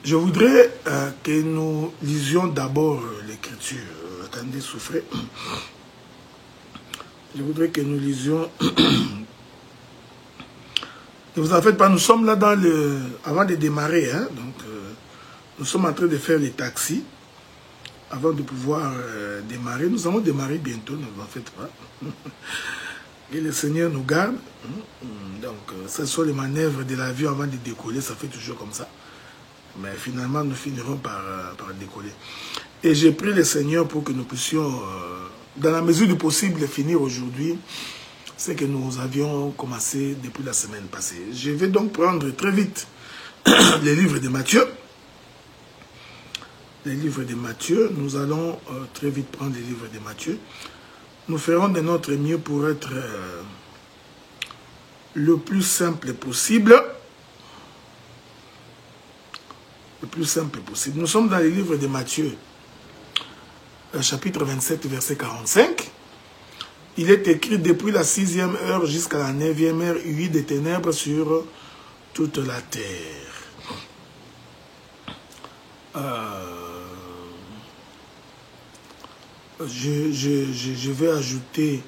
Je voudrais que nous lisions d'abord l'écriture. Attendez, souffrez. Je voudrais que nous lisions... Ne vous en faites pas, nous sommes là dans le... Avant de démarrer, hein, donc nous sommes en train de faire les taxis. Avant de pouvoir démarrer, nous allons démarrer bientôt, ne vous en faites pas. Que le Seigneur nous garde. Donc, ce sont les manœuvres de l'avion avant de décoller, ça fait toujours comme ça. Mais finalement, nous finirons par décoller. Et j'ai prié le Seigneur pour que nous puissions, dans la mesure du possible, finir aujourd'hui ce que nous avions commencé depuis la semaine passée. Je vais donc prendre très vite les livres de Matthieu. Les livres de Matthieu. Nous allons très vite prendre les livres de Matthieu. Nous ferons de notre mieux pour être le plus simple possible. Le plus simple possible. Nous sommes dans les livres de Matthieu, chapitre 27, verset 45. Il est écrit: depuis la 6e heure jusqu'à la 9e heure, il y eut des ténèbres sur toute la terre. Je vais ajouter,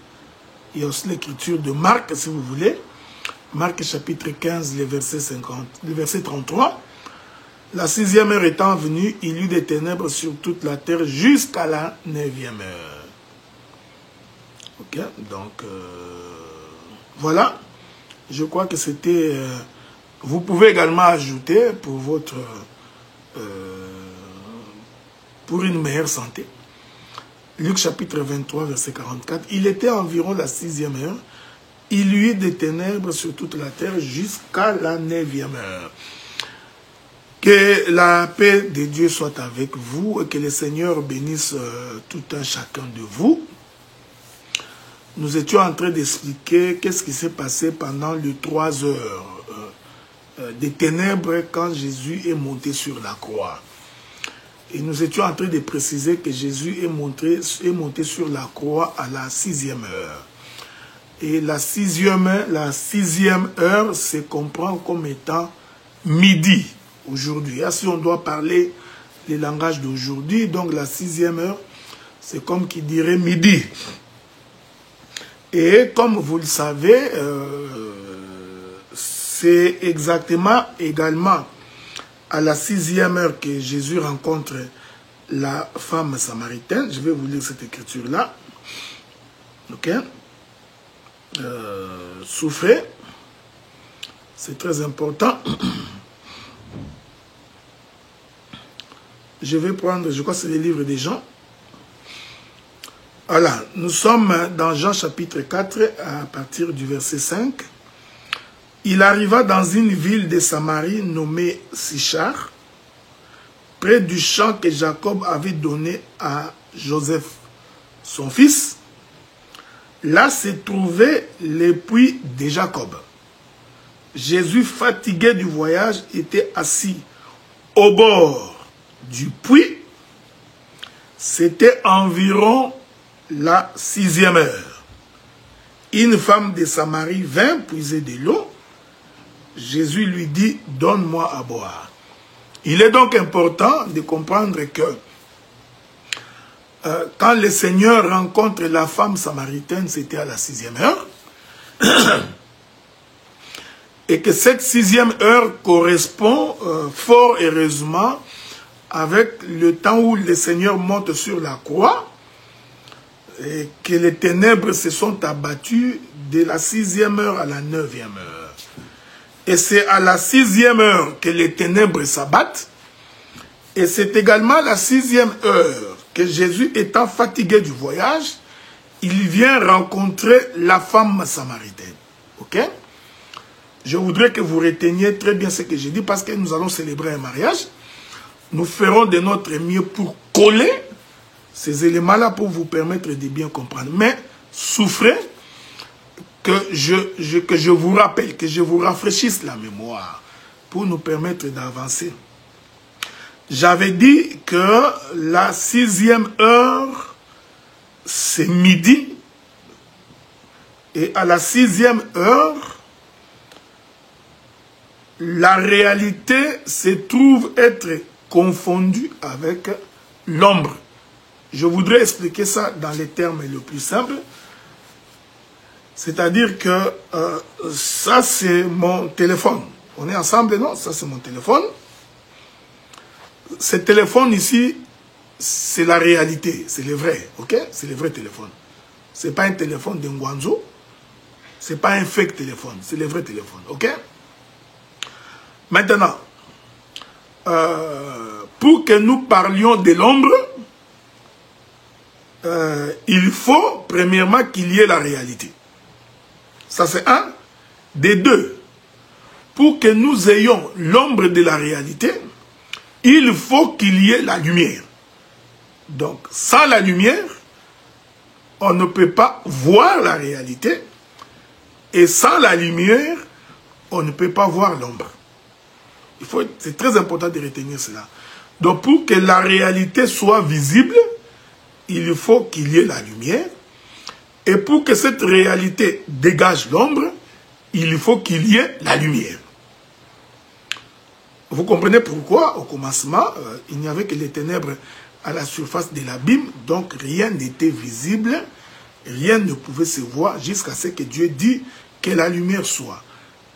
il y a aussi l'écriture de Marc, si vous voulez. Marc chapitre 15, le verset 33. La 6e heure étant venue, il y eut des ténèbres sur toute la terre jusqu'à la 9e heure. Ok, donc voilà. Je crois que c'était... vous pouvez également ajouter pour votre... pour une meilleure santé. Luc chapitre 23, verset 44. Il était environ la 6e heure. Il y eut des ténèbres sur toute la terre jusqu'à la 9e heure. Que la paix de Dieu soit avec vous et que le Seigneur bénisse tout un chacun de vous. Nous étions en train d'expliquer qu'est-ce qui s'est passé pendant les 3 heures des ténèbres quand Jésus est monté sur la croix. Et nous étions en train de préciser que Jésus est monté sur la croix à la 6e heure. Et la 6e heure se comprend comme étant midi. Aujourd'hui, si on doit parler les langages d'aujourd'hui, donc la 6e heure, c'est comme qui dirait midi. Et comme vous le savez, c'est également à la 6e heure que Jésus rencontre la femme samaritaine. Je vais vous lire cette écriture-là. Ok. Souffrez. C'est très important. Je vais prendre, je crois que c'est les livres des Jean. Voilà, nous sommes dans Jean chapitre 4 à partir du verset 5. Il arriva dans une ville de Samarie nommée Sichar, près du champ que Jacob avait donné à Joseph, son fils. Là se trouvait le puits de Jacob. Jésus, fatigué du voyage, était assis au bord du puits. C'était environ la 6e heure. Une femme de Samarie vint puiser de l'eau. Jésus lui dit: donne-moi à boire. Il est donc important de comprendre que quand le Seigneur rencontre la femme samaritaine, c'était à la 6e heure. Et que cette 6e heure correspond fort heureusement avec le temps où le Seigneur monte sur la croix et que les ténèbres se sont abattues de la 6e heure à la 9e heure. Et c'est à la 6e heure que les ténèbres s'abattent. Et c'est également la 6e heure que Jésus, étant fatigué du voyage, il vient rencontrer la femme samaritaine. Ok? Je voudrais que vous reteniez très bien ce que j'ai dit parce que nous allons célébrer un mariage. Nous ferons de notre mieux pour coller ces éléments-là pour vous permettre de bien comprendre. Mais souffrez que je vous rappelle, que je vous rafraîchisse la mémoire pour nous permettre d'avancer. J'avais dit que la 6e heure, c'est midi. Et à la 6e heure, la réalité se trouve être confondu avec l'ombre. Je voudrais expliquer ça dans les termes les plus simples. C'est-à-dire que ça, c'est mon téléphone. On est ensemble, non? Ça, c'est mon téléphone. Ce téléphone ici, c'est la réalité. C'est le vrai, ok? C'est le vrai téléphone. Ce n'est pas un téléphone de Ngwanzo. Ce n'est pas un fake téléphone. C'est le vrai téléphone, ok? Maintenant, pour que nous parlions de l'ombre, il faut, premièrement, qu'il y ait la réalité. Ça, c'est un. Des deux, pour que nous ayons l'ombre de la réalité, il faut qu'il y ait la lumière. Donc, sans la lumière, on ne peut pas voir la réalité. Et sans la lumière, on ne peut pas voir l'ombre. C'est très important de retenir cela. Donc, pour que la réalité soit visible, il faut qu'il y ait la lumière. Et pour que cette réalité dégage l'ombre, il faut qu'il y ait la lumière. Vous comprenez pourquoi, au commencement, il n'y avait que les ténèbres à la surface de l'abîme, donc rien n'était visible, rien ne pouvait se voir jusqu'à ce que Dieu dit que la lumière soit.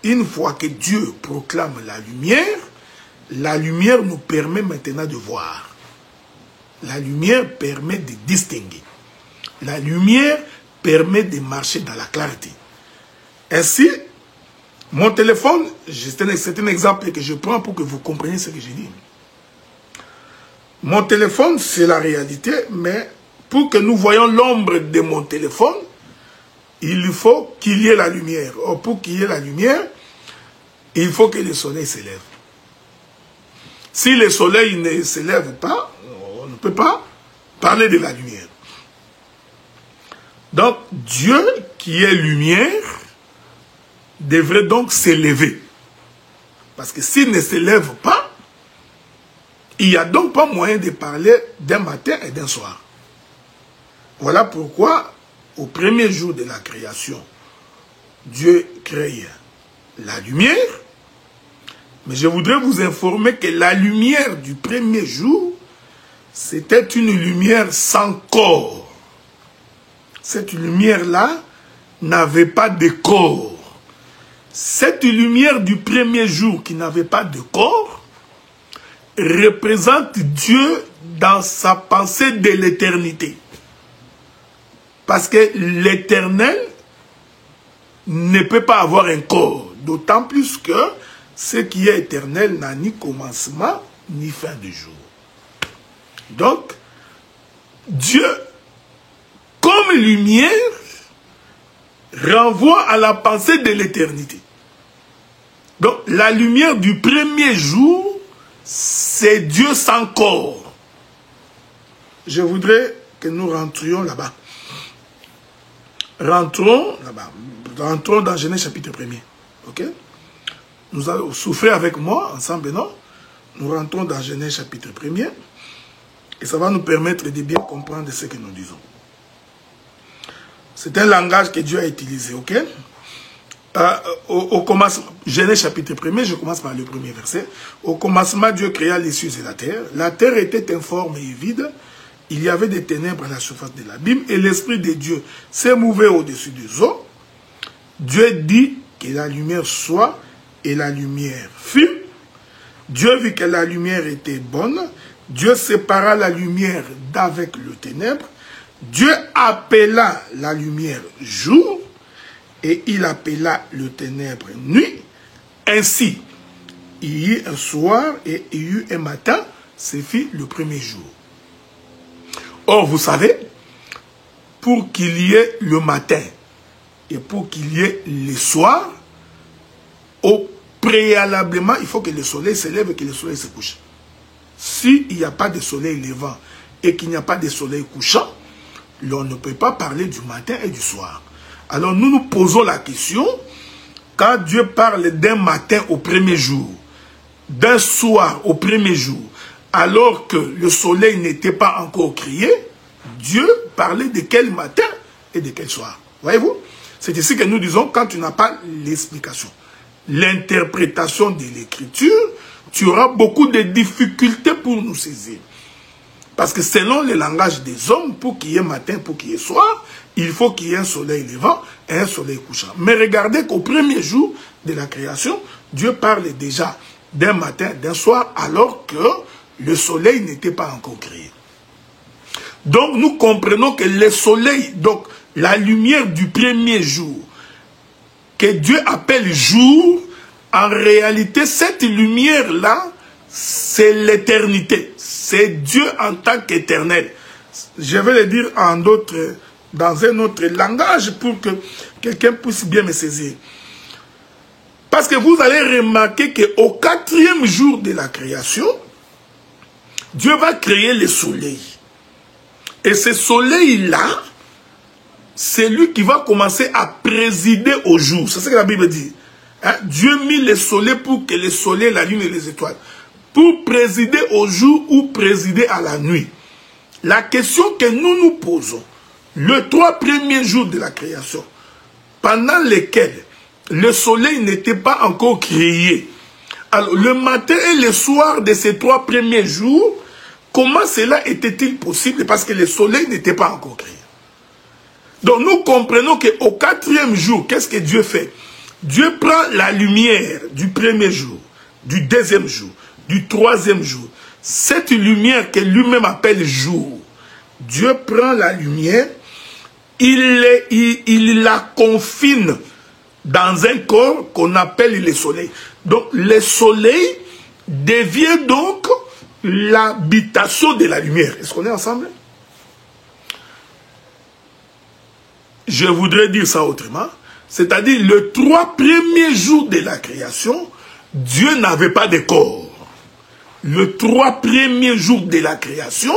Une fois que Dieu proclame la lumière nous permet maintenant de voir. La lumière permet de distinguer. La lumière permet de marcher dans la clarté. Ainsi, mon téléphone, c'est un exemple que je prends pour que vous compreniez ce que je dis. Mon téléphone, c'est la réalité, mais pour que nous voyions l'ombre de mon téléphone, il faut qu'il y ait la lumière. Or, pour qu'il y ait la lumière, il faut que le soleil s'élève. Si le soleil ne s'élève pas, on ne peut pas parler de la lumière. Donc, Dieu qui est lumière devrait donc s'élever. Parce que s'il ne s'élève pas, il n'y a donc pas moyen de parler d'un matin et d'un soir. Voilà pourquoi, au premier jour de la création, Dieu crée la lumière. Mais je voudrais vous informer que la lumière du premier jour, c'était une lumière sans corps. Cette lumière-là n'avait pas de corps. Cette lumière du premier jour qui n'avait pas de corps représente Dieu dans sa pensée de l'éternité. Parce que l'éternel ne peut pas avoir un corps. D'autant plus que ce qui est éternel n'a ni commencement ni fin de jour. Donc, Dieu, comme lumière, renvoie à la pensée de l'éternité. Donc, la lumière du premier jour, c'est Dieu sans corps. Je voudrais que nous rentrions là-bas. Rentrons là-bas. Rentrons dans Genèse chapitre 1er. Ok? Nous allons souffrir avec moi, ensemble, non? Nous rentrons dans Genèse chapitre 1er. Et ça va nous permettre de bien comprendre ce que nous disons. C'est un langage que Dieu a utilisé, ok? Au commencement, Genèse chapitre 1er, je commence par le premier verset. Au commencement, Dieu créa les cieux et la terre. La terre était informe et vide. Il y avait des ténèbres à la surface de l'abîme. Et l'Esprit de Dieu s'est mouvé au-dessus des eaux. Dieu dit que la lumière soit, et la lumière fut. Dieu vit que la lumière était bonne. Dieu sépara la lumière d'avec le ténèbre. Dieu appela la lumière jour. Et il appela le ténèbre nuit. Ainsi, il y eut un soir et il y eut un matin. Ce fut le premier jour. Or, vous savez, pour qu'il y ait le matin et pour qu'il y ait le soir, préalablement, il faut que le soleil se lève et que le soleil se couche. S'il n'y a pas de soleil levant et qu'il n'y a pas de soleil couchant, l'on ne peut pas parler du matin et du soir. Alors nous nous posons la question, quand Dieu parle d'un matin au premier jour, d'un soir au premier jour, alors que le soleil n'était pas encore crié, Dieu parlait de quel matin et de quel soir. Voyez-vous? C'est ici que nous disons, quand tu n'as pas l'explication, l'interprétation de l'écriture, tu auras beaucoup de difficultés pour nous saisir. Parce que selon le langage des hommes, pour qu'il y ait matin, pour qu'il y ait soir, il faut qu'il y ait un soleil levant et un soleil couchant. Mais regardez qu'au premier jour de la création, Dieu parle déjà d'un matin, d'un soir, alors que le soleil n'était pas encore créé. Donc nous comprenons que le soleil, donc la lumière du premier jour, que Dieu appelle jour, en réalité, cette lumière-là, c'est l'éternité. C'est Dieu en tant qu'éternel. Je vais le dire dans un autre langage pour que quelqu'un puisse bien me saisir. Parce que vous allez remarquer qu'au 4e jour de la création, Dieu va créer le soleil. Et ce soleil-là, c'est lui qui va commencer à présider au jour. C'est ce que la Bible dit. Hein? Dieu mit le soleil pour que le soleil, la lune et les étoiles, pour présider au jour ou présider à la nuit. La question que nous nous posons, les 3 premiers jours de la création, pendant lesquels le soleil n'était pas encore créé, alors le matin et le soir de ces 3 premiers jours, comment cela était-il possible? Parce que le soleil n'était pas encore créé. Donc nous comprenons qu'au 4e jour, qu'est-ce que Dieu fait? Dieu prend la lumière du premier jour, du 2e jour, du 3e jour. Cette lumière que lui-même appelle jour, Dieu prend la lumière, il la confine dans un corps qu'on appelle le soleil. Donc le soleil devient donc l'habitation de la lumière. Est-ce qu'on est ensemble? Je voudrais dire ça autrement. C'est-à-dire, les 3 premiers jours de la création, Dieu n'avait pas de corps. Les 3 premiers jours de la création,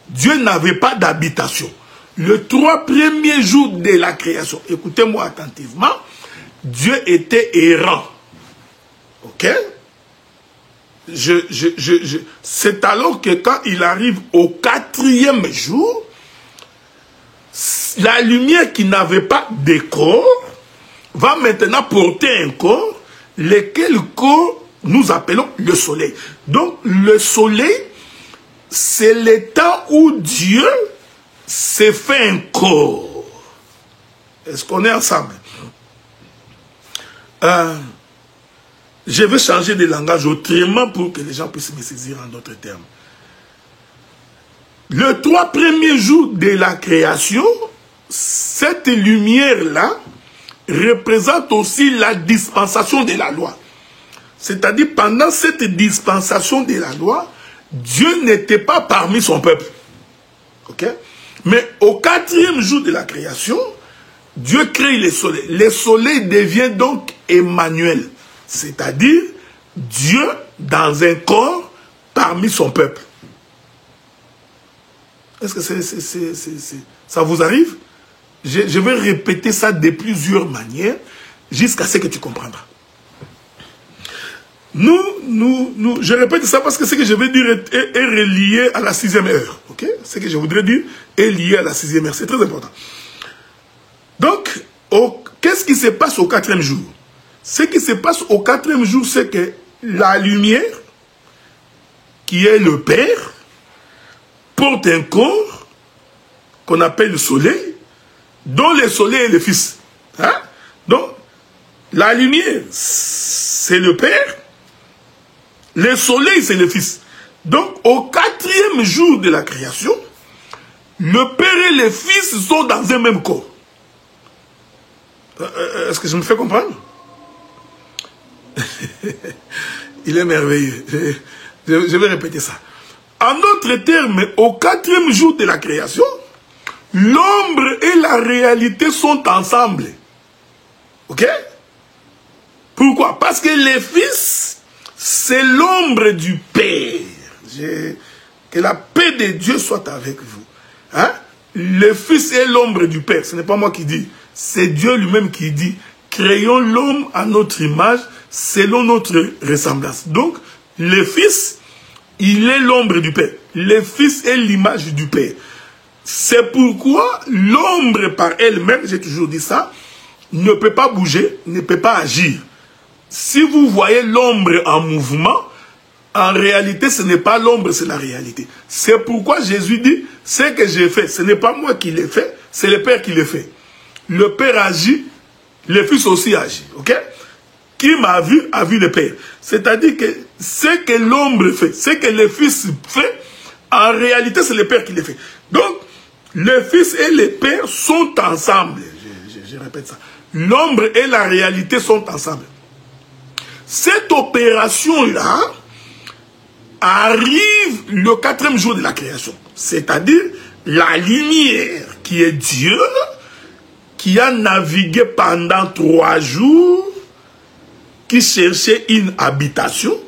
Dieu n'avait pas d'habitation. Les 3 premiers jours de la création, écoutez-moi attentivement, Dieu était errant. Ok? C'est alors que quand il arrive au 4e jour, la lumière qui n'avait pas de corps va maintenant porter un corps, lequel corps nous appelons le soleil. Donc le soleil, c'est le temps où Dieu s'est fait un corps. Est-ce qu'on est ensemble? Je vais changer de langage autrement pour que les gens puissent me saisir en d'autres termes. Les 3 premiers jours de la création, cette lumière-là représente aussi la dispensation de la loi. C'est-à-dire, pendant cette dispensation de la loi, Dieu n'était pas parmi son peuple. Ok? Mais au 4e jour de la création, Dieu crée le soleil. Le soleil devient donc Emmanuel. C'est-à-dire, Dieu dans un corps parmi son peuple. Est-ce que ça vous arrive? Je vais répéter ça de plusieurs manières jusqu'à ce que tu comprendras. Je répète ça parce que ce que je vais dire est relié à la 6e heure. Ok? Ce que je voudrais dire est lié à la 6e heure. C'est très important. Donc, qu'est-ce qui se passe au 4e jour? Ce qui se passe au 4e jour, c'est que la lumière, qui est le Père, porte un corps qu'on appelle le soleil, dont le soleil est le Fils. Hein? Donc, la lumière, c'est le Père, le soleil, c'est le Fils. Donc, au 4e jour de la création, le Père et le Fils sont dans un même corps. Est-ce que je me fais comprendre? Il est merveilleux. Je vais répéter ça. En d'autres termes, au 4e jour de la création, l'ombre et la réalité sont ensemble. Ok? Pourquoi? Parce que le Fils, c'est l'ombre du Père. Que la paix de Dieu soit avec vous. Hein? Le Fils est l'ombre du Père. Ce n'est pas moi qui dis. C'est Dieu lui-même qui dit. Créons l'homme à notre image, selon notre ressemblance. Donc, le Fils, il est l'ombre du Père. Le Fils est l'image du Père. C'est pourquoi l'ombre par elle-même, j'ai toujours dit ça, ne peut pas bouger, ne peut pas agir. Si vous voyez l'ombre en mouvement, En réalité, ce n'est pas l'ombre, c'est la réalité. C'est pourquoi Jésus dit, ce que j'ai fait, ce n'est pas moi qui l'ai fait, c'est le Père qui le fait. Le Père agit, le Fils aussi agit. Ok? Qui m'a vu, a vu le Père. C'est-à-dire que ce que l'ombre fait, ce que le Fils fait, en réalité, c'est le Père qui le fait. Donc, le Fils et le Père sont ensemble. Je répète ça. L'ombre et la réalité sont ensemble. Cette opération-là arrive le 4e jour de la création. C'est-à-dire la lumière qui est Dieu, qui a navigué pendant 3 jours, qui cherchait une habitation.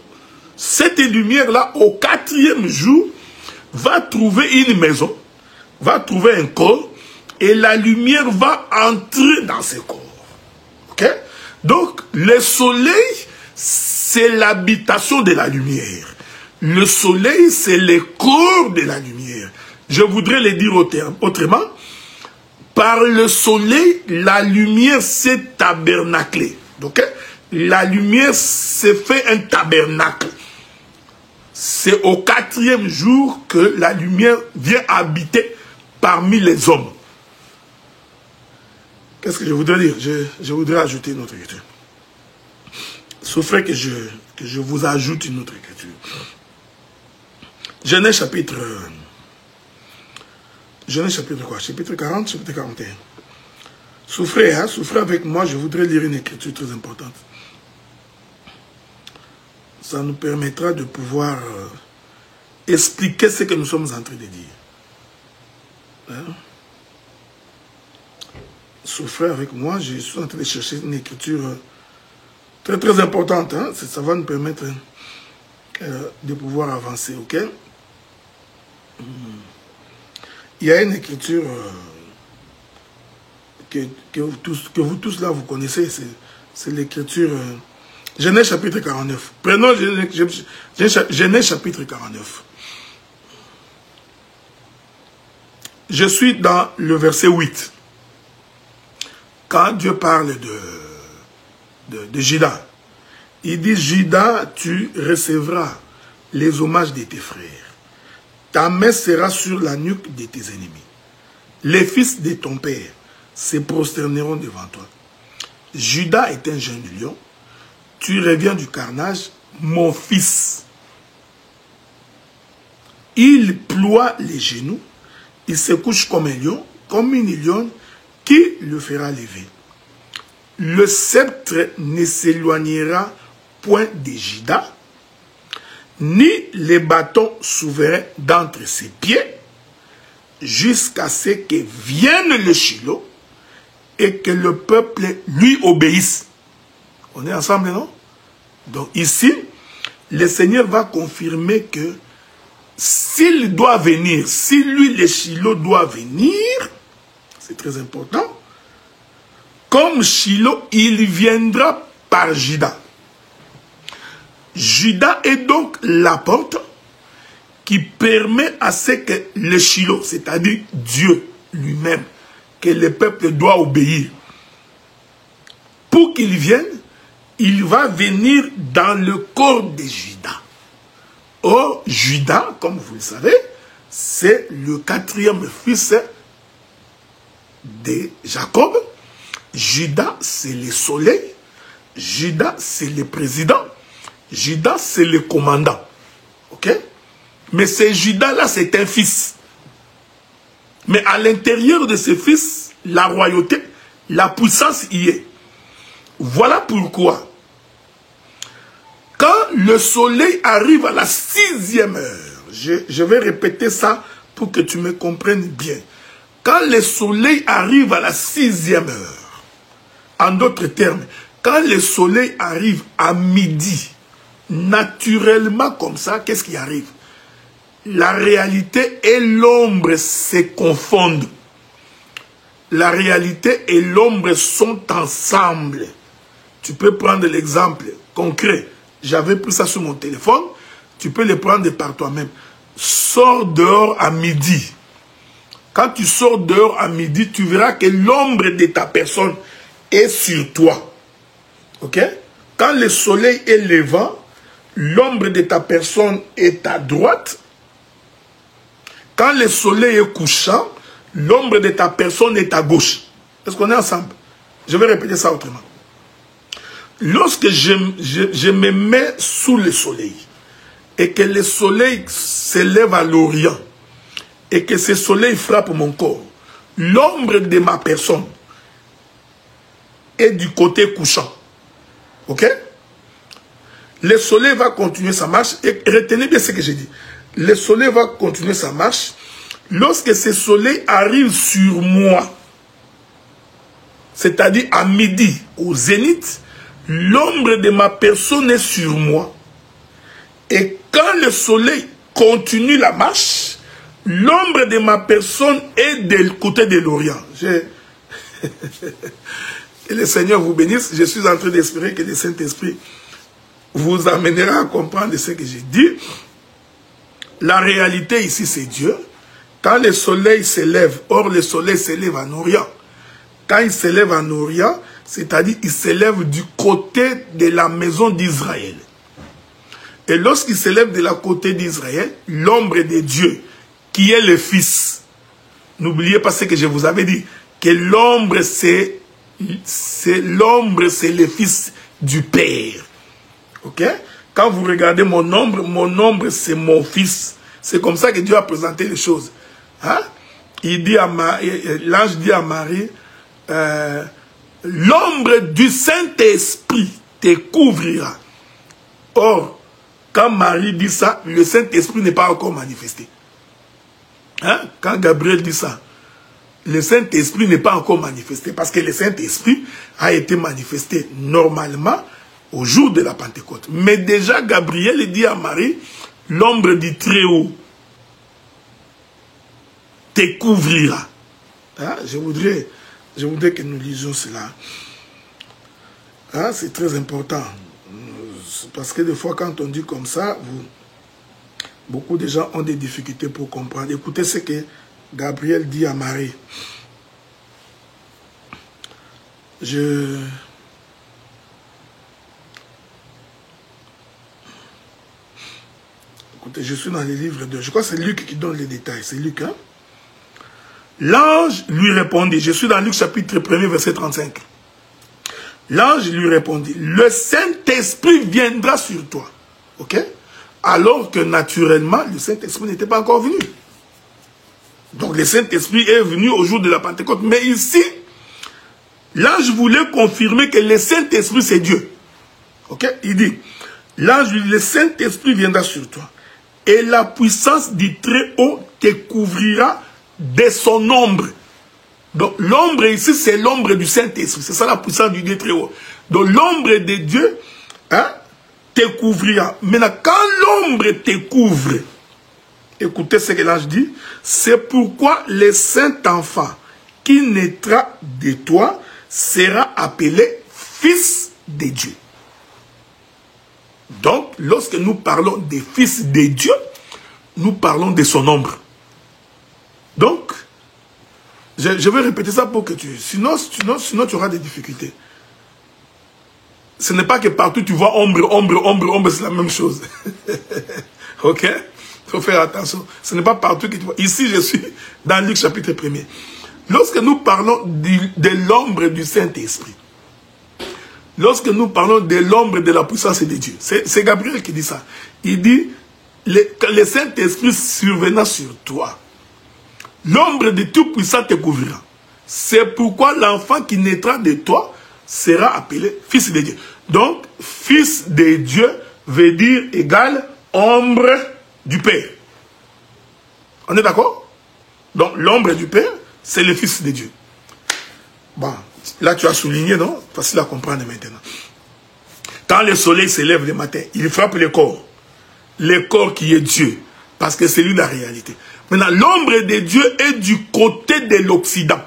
Cette lumière-là, au 4e jour, va trouver une maison, va trouver un corps, et la lumière va entrer dans ce corps. Ok? Donc, le soleil, c'est l'habitation de la lumière. Le soleil, c'est le corps de la lumière. Je voudrais le dire autrement. Par le soleil, la lumière s'est tabernaclée. Ok? La lumière s'est fait un tabernacle. C'est au 4e jour que la lumière vient habiter parmi les hommes. Qu'est-ce que je voudrais dire? Je voudrais ajouter une autre écriture. Souffrez que je vous ajoute une autre écriture. Genèse chapitre quoi? Chapitre 40, chapitre 41. Souffrez, hein? Souffrez avec moi, je voudrais lire une écriture très importante. Ça nous permettra de pouvoir expliquer ce que nous sommes en train de dire. Hein? Souffrez avec moi, je suis en train de chercher une écriture très très importante. Hein? Ça va nous permettre de pouvoir avancer, ok? Il y a une écriture que vous tous là vous connaissez, c'est l'écriture Genèse chapitre 49. Prenons Genèse chapitre 49. Je suis dans le verset 8. Quand Dieu parle de Juda, il dit, Juda, tu recevras les hommages de tes frères. Ta main sera sur la nuque de tes ennemis. Les fils de ton père se prosterneront devant toi. Juda est un jeune lion. Tu reviens du carnage, mon fils. Il ploie les genoux. Il se couche comme un lion, comme une lionne qui le fera lever. Le sceptre ne s'éloignera point de Juda, ni les bâtons souverains d'entre ses pieds, jusqu'à ce que vienne le Shiloh et que le peuple lui obéisse. On est ensemble, non? Donc ici, le Seigneur va confirmer que s'il doit venir, si lui, le Shiloh, doit venir, c'est très important, comme Shiloh, il viendra par Juda. Juda est donc la porte qui permet à ce que le Shiloh, c'est-à-dire Dieu lui-même, que le peuple doit obéir, pour qu'il vienne, il va venir dans le corps de Juda. Or, Juda, comme vous le savez, c'est le 4e fils de Jacob. Juda, c'est le soleil. Juda, c'est le président. Juda, c'est le commandant. Ok? Mais ce Juda-là, c'est un fils. Mais à l'intérieur de ce fils, la royauté, la puissance y est. Voilà pourquoi, quand le soleil arrive à la 6e heure, je vais répéter ça pour que tu me comprennes bien. Quand le soleil arrive à la 6e heure, en d'autres termes, quand le soleil arrive à midi, naturellement comme ça, qu'est-ce qui arrive? La réalité et l'ombre se confondent. La réalité et l'ombre sont ensemble. Tu peux prendre l'exemple concret. J'avais pris ça sur mon téléphone. Tu peux le prendre par toi-même. Sors dehors à midi. Quand tu sors dehors à midi, tu verras que l'ombre de ta personne est sur toi. Ok? Quand le soleil est levant, l'ombre de ta personne est à droite. Quand le soleil est couchant, l'ombre de ta personne est à gauche. Est-ce qu'on est ensemble? Je vais répéter ça autrement. Lorsque je me mets sous le soleil, et que le soleil s'élève à l'orient, et que ce soleil frappe mon corps, l'ombre de ma personne est du côté couchant. Ok? Le soleil va continuer sa marche, et retenez bien ce que j'ai dit. Le soleil va continuer sa marche. Lorsque ce soleil arrive sur moi, c'est-à-dire à midi, au zénith, l'ombre de ma personne est sur moi. Et quand le soleil continue la marche, l'ombre de ma personne est du côté de l'Orient. Que le Seigneur vous bénisse. Je suis en train d'espérer que le Saint-Esprit vous amènera à comprendre ce que j'ai dit. La réalité ici, c'est Dieu. Quand le soleil s'élève, or le soleil s'élève en Orient. Quand il s'élève en Orient, c'est-à-dire il s'élève du côté de la maison d'Israël. Et lorsqu'il s'élève de la côté d'Israël, l'ombre de Dieu, qui est le Fils. N'oubliez pas ce que je vous avais dit, que l'ombre c'est le Fils du Père. Ok? Quand vous regardez mon ombre c'est mon Fils. C'est comme ça que Dieu a présenté les choses. Hein? Il dit à l'ange dit à Marie, l'ombre du Saint-Esprit te couvrira. Or, quand Marie dit ça, le Saint-Esprit n'est pas encore manifesté. Hein? Quand Gabriel dit ça, le Saint-Esprit n'est pas encore manifesté parce que le Saint-Esprit a été manifesté normalement au jour de la Pentecôte. Mais déjà, Gabriel dit à Marie, l'ombre du Très-Haut te couvrira. Hein? Je voudrais que nous lisions cela. Hein? C'est très important. Parce que des fois, quand on dit comme ça, beaucoup de gens ont des difficultés pour comprendre. Écoutez ce que Gabriel dit à Marie. Écoutez, je suis dans les livres de... Je crois que c'est Luc qui donne les détails. C'est Luc, hein? L'ange lui répondit. Je suis dans Luc chapitre 1er, verset 35. L'ange lui répondit, le Saint-Esprit viendra sur toi. Ok? Alors que naturellement, le Saint-Esprit n'était pas encore venu. Donc le Saint-Esprit est venu au jour de la Pentecôte. Mais ici, l'ange voulait confirmer que le Saint-Esprit c'est Dieu. Ok? Il dit, l'ange lui dit, le Saint-Esprit viendra sur toi. Et la puissance du Très-Haut te couvrira de son ombre. Donc l'ombre ici, c'est l'ombre du Saint-Esprit. C'est ça la puissance du Dieu très haut. Donc l'ombre de Dieu, hein, te couvrira. Maintenant, quand l'ombre te couvre, écoutez ce que l'ange dit, c'est pourquoi le Saint-Enfant qui naîtra de toi sera appelé Fils de Dieu. Donc, lorsque nous parlons des Fils de Dieu, nous parlons de son ombre. Donc, je vais répéter ça pour que tu... Sinon, tu auras des difficultés. Ce n'est pas que partout tu vois ombre, c'est la même chose. Ok? Il faut faire attention. Ce n'est pas partout que tu vois. Ici, je suis dans Luc chapitre 1er. Lorsque nous parlons de l'ombre du Saint-Esprit, lorsque nous parlons de l'ombre de la puissance de Dieu, c'est Gabriel qui dit ça. Il dit, le Saint-Esprit survenant sur toi, l'ombre de tout puissant te couvrira. C'est pourquoi l'enfant qui naîtra de toi sera appelé Fils de Dieu. Donc, Fils de Dieu veut dire égal ombre du Père. On est d'accord? Donc, l'ombre du Père, c'est le Fils de Dieu. Bon, là tu as souligné, non? Facile à comprendre maintenant. Quand le soleil s'élève le matin, il frappe le corps. Le corps qui est Dieu. Parce que c'est lui la réalité. Maintenant, l'ombre de Dieu est du côté de l'Occident.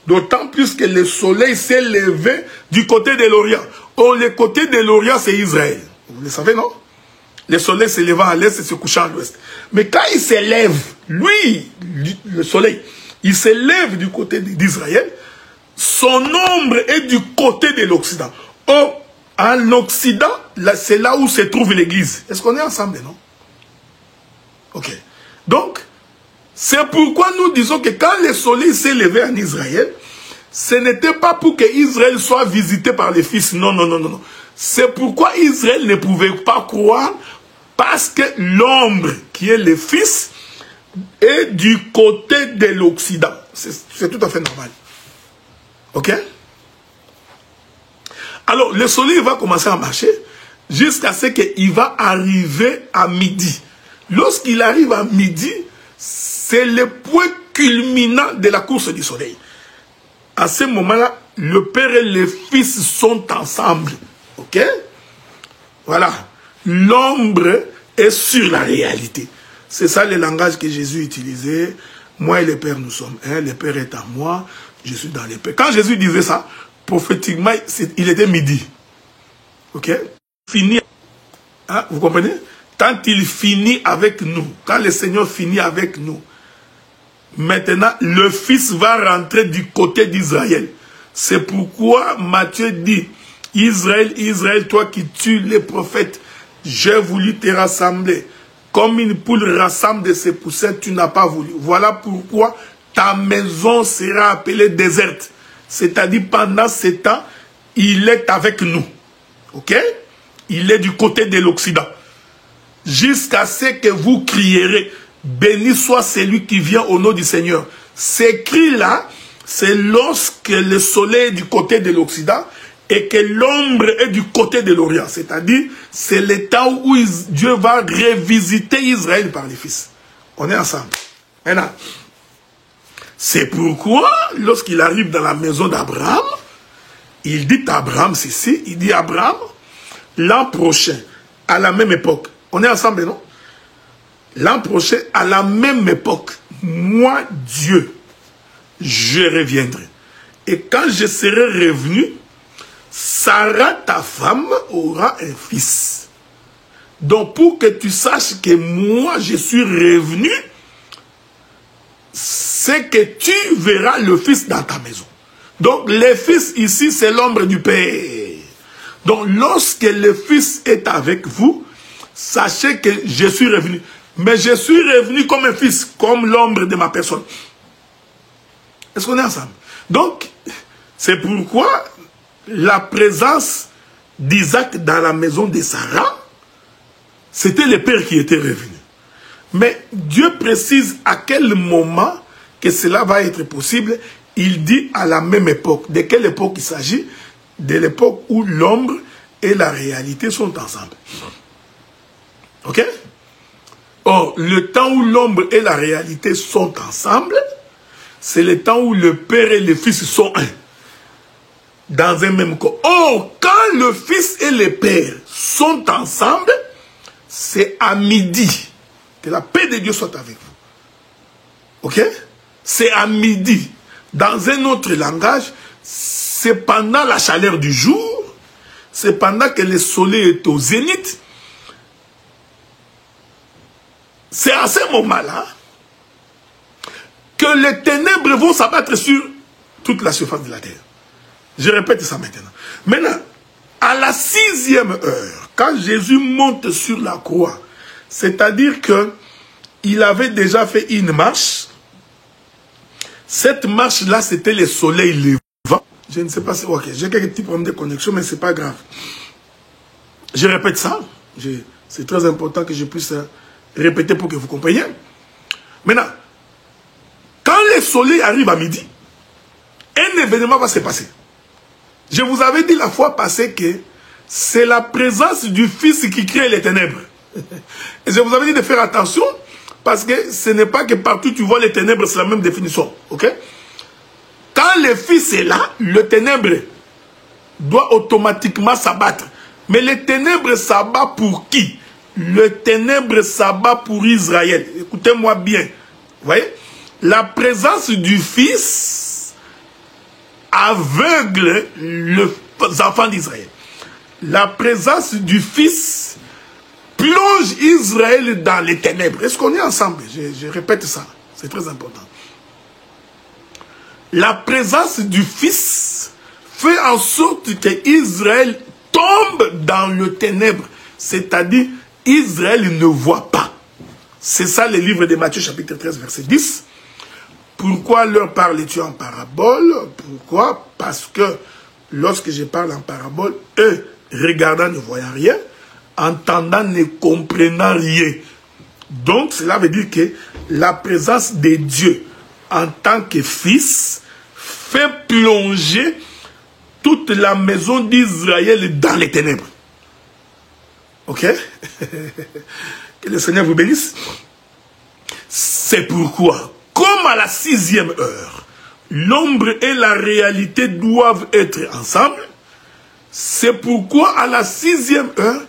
D'autant plus que le soleil s'est levé du côté de l'Orient. Or, le côté de l'Orient, c'est Israël. Vous le savez, non? Le soleil s'élevant à l'est et se couchant à l'ouest. Mais quand il s'élève, lui, le soleil, il s'élève du côté d'Israël, son ombre est du côté de l'Occident. Or, en Occident, c'est là où se trouve l'église. Est-ce qu'on est ensemble, non? Ok. Donc, c'est pourquoi nous disons que quand le soleil s'est levé en Israël, ce n'était pas pour que Israël soit visité par les fils. Non, non, non, non, non. C'est pourquoi Israël ne pouvait pas croire, parce que l'ombre, qui est le fils, est du côté de l'Occident. C'est tout à fait normal. Ok? Alors, le soleil va commencer à marcher jusqu'à ce qu'il va arriver à midi. Lorsqu'il arrive à midi, c'est le point culminant de la course du soleil. À ce moment-là, le Père et le Fils sont ensemble. Ok? Voilà. L'ombre est sur la réalité. C'est ça le langage que Jésus utilisait. Moi et le Père, nous sommes un. Le Père est en moi. Je suis dans le Père. Quand Jésus disait ça, prophétiquement, il était midi. Ok? Fini. Hein, vous comprenez? Quand il finit avec nous, quand le Seigneur finit avec nous, maintenant, le Fils va rentrer du côté d'Israël. C'est pourquoi Matthieu dit, Israël, Israël, toi qui tues les prophètes, j'ai voulu te rassembler. Comme une poule rassemble de ses poussins, tu n'as pas voulu. Voilà pourquoi ta maison sera appelée déserte. C'est-à-dire, pendant ce temps, il est avec nous. Ok? Il est du côté de l'Occident. Jusqu'à ce que vous crierez, béni soit celui qui vient au nom du Seigneur. Ces cris-là, c'est lorsque le soleil est du côté de l'Occident et que l'ombre est du côté de l'Orient. C'est-à-dire, c'est le temps où Dieu va revisiter Israël par les fils. On est ensemble. Maintenant, c'est pourquoi, lorsqu'il arrive dans la maison d'Abraham, il dit à Abraham ceci, il dit à Abraham, l'an prochain, à la même époque, on est ensemble, non? L'an prochain, à la même époque, moi, Dieu, je reviendrai. Et quand je serai revenu, Sarah, ta femme, aura un fils. Donc, pour que tu saches que moi, je suis revenu, c'est que tu verras le fils dans ta maison. Donc, le fils ici, c'est l'ombre du Père. Donc, lorsque le fils est avec vous, sachez que je suis revenu. Mais je suis revenu comme un fils, comme l'ombre de ma personne. Est-ce qu'on est ensemble? Donc, c'est pourquoi la présence d'Isaac dans la maison de Sarah, c'était le père qui était revenu. Mais Dieu précise à quel moment que cela va être possible. Il dit à la même époque. De quelle époque il s'agit? De l'époque où l'ombre et la réalité sont ensemble. Ok? Or, le temps où l'ombre et la réalité sont ensemble, c'est le temps où le Père et le Fils sont un. Dans un même corps. Or, quand le Fils et le Père sont ensemble, c'est à midi. Que la paix de Dieu soit avec vous. Ok? C'est à midi. Dans un autre langage, c'est pendant la chaleur du jour, c'est pendant que le soleil est au zénith. C'est à ce moment-là que les ténèbres vont s'abattre sur toute la surface de la terre. Je répète ça maintenant. Maintenant, à la 6e heure, quand Jésus monte sur la croix, c'est-à-dire qu'il avait déjà fait une marche. Cette marche-là, c'était le soleil levant. Je ne sais pas si... Ok, j'ai quelques petits problèmes de connexion, mais ce n'est pas grave. Je répète ça. C'est très important que je puisse répéter pour que vous compreniez. Maintenant, quand le soleil arrive à midi, un événement va se passer. Je vous avais dit la fois passée que c'est la présence du Fils qui crée les ténèbres. Et je vous avais dit de faire attention, parce que ce n'est pas que partout tu vois les ténèbres, c'est la même définition. Ok? Quand le Fils est là, le ténèbre doit automatiquement s'abattre. Mais le ténèbre s'abat pour qui? Le ténèbre s'abat pour Israël. Écoutez-moi bien. Vous voyez? La présence du Fils aveugle les enfants d'Israël. La présence du Fils plonge Israël dans les ténèbres. Est-ce qu'on est ensemble? Je répète ça. C'est très important. La présence du Fils fait en sorte que Israël tombe dans le ténèbre. C'est-à-dire, Israël ne voit pas. C'est ça le livre de Matthieu chapitre 13 verset 10. Pourquoi leur parles-tu en parabole? Pourquoi? Parce que lorsque je parle en parabole, eux, regardant ne voyant rien, entendant ne comprenant rien. Donc, cela veut dire que la présence de Dieu en tant que fils fait plonger toute la maison d'Israël dans les ténèbres. Ok? Que le Seigneur vous bénisse. C'est pourquoi, comme à la 6e heure, l'ombre et la réalité doivent être ensemble, c'est pourquoi à la 6e heure,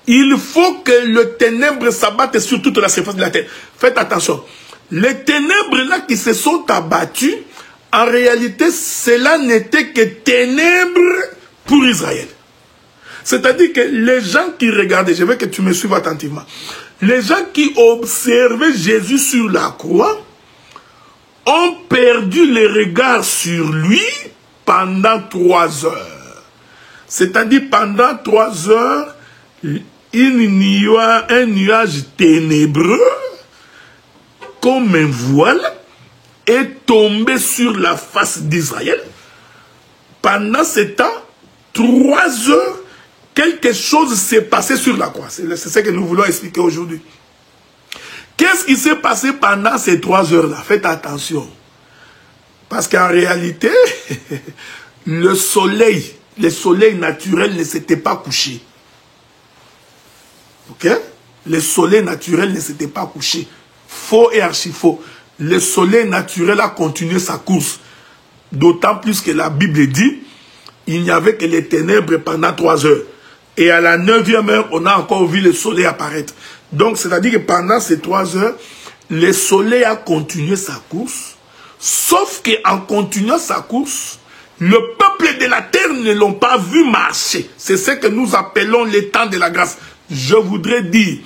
il faut que le ténèbre s'abatte sur toute la surface de la terre. Faites attention. Les ténèbres là qui se sont abattus, en réalité, cela n'était que ténèbres pour Israël. C'est-à-dire que les gens qui regardaient, je veux que tu me suives attentivement, les gens qui observaient Jésus sur la croix ont perdu les regards sur lui pendant 3 heures. C'est-à-dire pendant 3 heures, un nuage ténébreux, comme un voile, est tombé sur la face d'Israël. Pendant ce temps, 3 heures, quelque chose s'est passé sur la croix. C'est ce que nous voulons expliquer aujourd'hui. Qu'est-ce qui s'est passé pendant ces 3 heures-là? Faites attention. Parce qu'en réalité, le soleil naturel ne s'était pas couché. Ok? Le soleil naturel ne s'était pas couché. Faux et archi-faux. Le soleil naturel a continué sa course. D'autant plus que la Bible dit, il n'y avait que les ténèbres pendant 3 heures. Et à la 9e heure, on a encore vu le soleil apparaître. Donc, c'est-à-dire que pendant ces 3 heures, le soleil a continué sa course. Sauf qu'en continuant sa course, le peuple de la terre ne l'ont pas vu marcher. C'est ce que nous appelons le temps de la grâce. Je voudrais dire,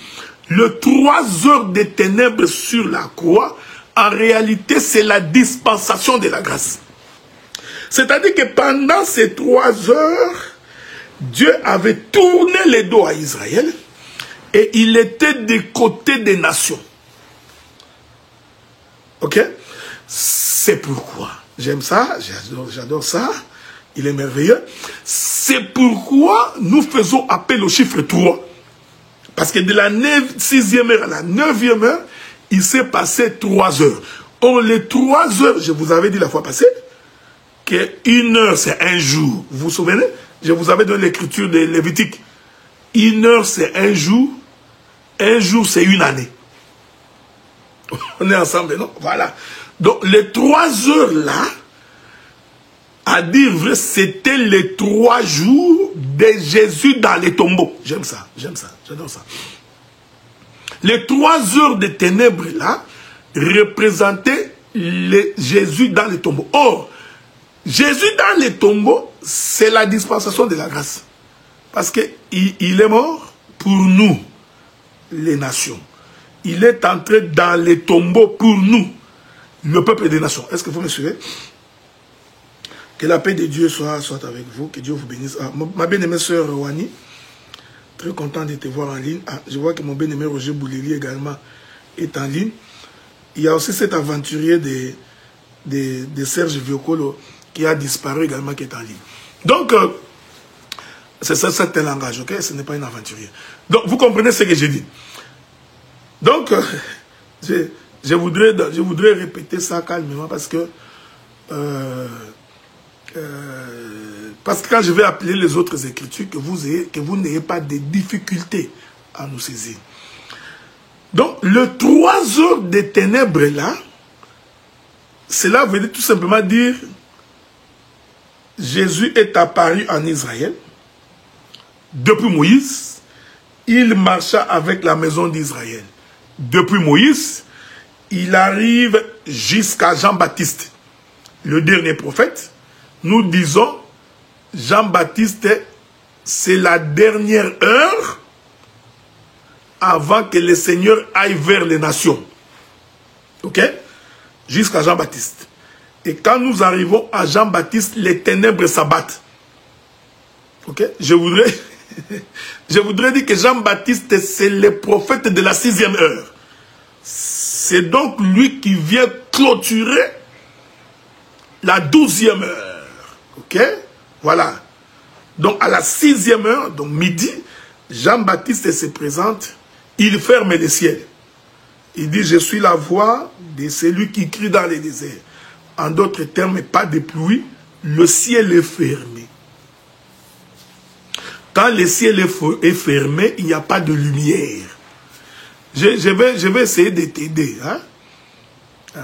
le 3 heures de ténèbres sur la croix, en réalité, c'est la dispensation de la grâce. C'est-à-dire que pendant ces 3 heures, Dieu avait tourné le dos à Israël et il était des côtés des nations. Ok? C'est pourquoi, j'aime ça, j'adore ça, il est merveilleux. C'est pourquoi nous faisons appel au chiffre 3. Parce que de la 6e heure à la 9e heure, il s'est passé 3 heures. Or, les 3 heures, je vous avais dit la fois passée, qu'une heure c'est un jour. Vous vous souvenez? Je vous avais donné l'écriture de Lévitique. Une heure c'est un jour c'est une année. On est ensemble, non? Voilà. Donc, les 3 heures là, à dire vrai, c'était les 3 jours de Jésus dans les tombeaux. J'aime ça, j'adore ça. Les 3 heures de ténèbres là représentaient Jésus dans les tombeaux. Or, Jésus dans les tombeaux, c'est la dispensation de la grâce. Parce qu'il est mort pour nous, les nations. Il est entré dans les tombeaux pour nous, le peuple des nations. Est-ce que vous me suivez? Que la paix de Dieu soit avec vous, que Dieu vous bénisse. Ah, ma bien-aimée sœur Wani, très content de te voir en ligne. Ah, je vois que mon bien-aimé Roger Bouleli également est en ligne. Il y a aussi cet aventurier de Serge Viocolo qui a disparu également, qui est en ligne. Donc, c'est ça, c'est un langage, ok? Ce n'est pas un aventurier. Donc, vous comprenez ce que j'ai dit. Donc, je voudrais répéter ça calmement parce que quand je vais appeler les autres écritures, que vous n'ayez pas de difficultés à nous saisir. Donc, le 3 heures de ténèbres là, cela veut tout simplement dire Jésus est apparu en Israël. Depuis Moïse, il marcha avec la maison d'Israël. Depuis Moïse, il arrive jusqu'à Jean-Baptiste, le dernier prophète. Nous disons, Jean-Baptiste, c'est la dernière heure avant que le Seigneur aille vers les nations. Ok? Jusqu'à Jean-Baptiste. Et quand nous arrivons à Jean-Baptiste, les ténèbres s'abattent. Ok? Je voudrais dire que Jean-Baptiste, c'est le prophète de la 6e heure. C'est donc lui qui vient clôturer la 12e heure. Ok? Voilà. Donc à la 6e heure, donc midi, Jean-Baptiste se présente, il ferme les ciels. Il dit, je suis la voix de celui qui crie dans les déserts. En d'autres termes, pas de pluie, le ciel est fermé. Quand le ciel est fermé, il n'y a pas de lumière. Je vais essayer de t'aider. Hein?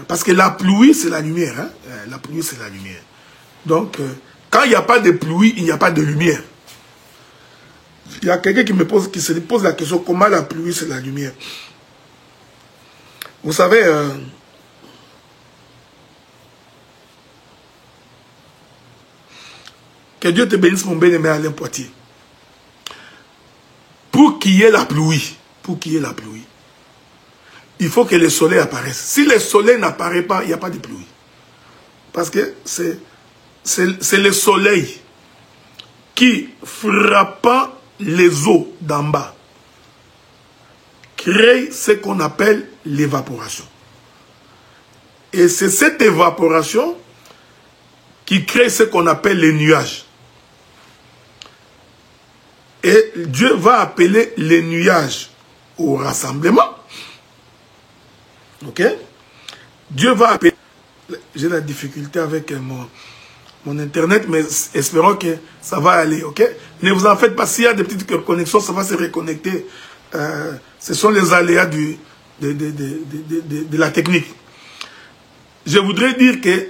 Parce que la pluie, c'est la lumière. Hein? La pluie, c'est la lumière. Donc, quand il n'y a pas de pluie, il n'y a pas de lumière. Il y a quelqu'un qui se pose la question, comment la pluie, c'est la lumière? Vous savez, que Dieu te bénisse, mon bien-aimé Alain Poitier. Pour qu'il y ait la pluie, il faut que le soleil apparaisse. Si le soleil n'apparaît pas, il n'y a pas de pluie. Parce que c'est le soleil qui, frappant les eaux d'en bas, crée ce qu'on appelle l'évaporation. Et c'est cette évaporation qui crée ce qu'on appelle les nuages. Et Dieu va appeler les nuages au rassemblement. Ok? Dieu va appeler... J'ai la difficulté avec mon internet, mais espérons que ça va aller. Ok? Ne vous en faites pas, s'il y a des petites connexions, ça va se reconnecter. Ce sont les aléas de la technique. Je voudrais dire que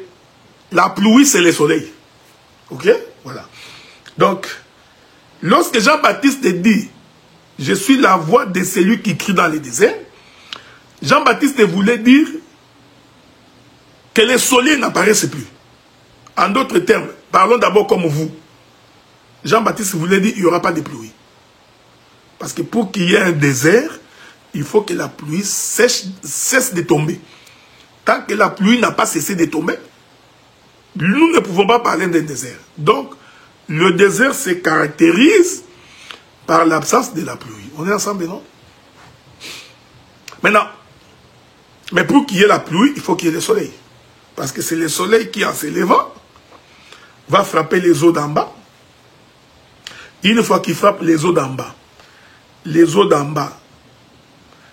la pluie, c'est le soleil. Ok? Voilà. Donc, lorsque Jean-Baptiste dit « Je suis la voix de celui qui crie dans les déserts », Jean-Baptiste voulait dire que le soleil n'apparaisse plus. En d'autres termes, parlons d'abord comme vous. Jean-Baptiste voulait dire qu'il n'y aura pas de pluie. Parce que pour qu'il y ait un désert, il faut que la pluie cesse de tomber. Tant que la pluie n'a pas cessé de tomber, nous ne pouvons pas parler d'un désert. Donc, le désert se caractérise par l'absence de la pluie. On est ensemble, non? Maintenant, mais pour qu'il y ait la pluie, il faut qu'il y ait le soleil. Parce que c'est le soleil qui, en s'élevant, va frapper les eaux d'en bas. Une fois qu'il frappe les eaux d'en bas, les eaux d'en bas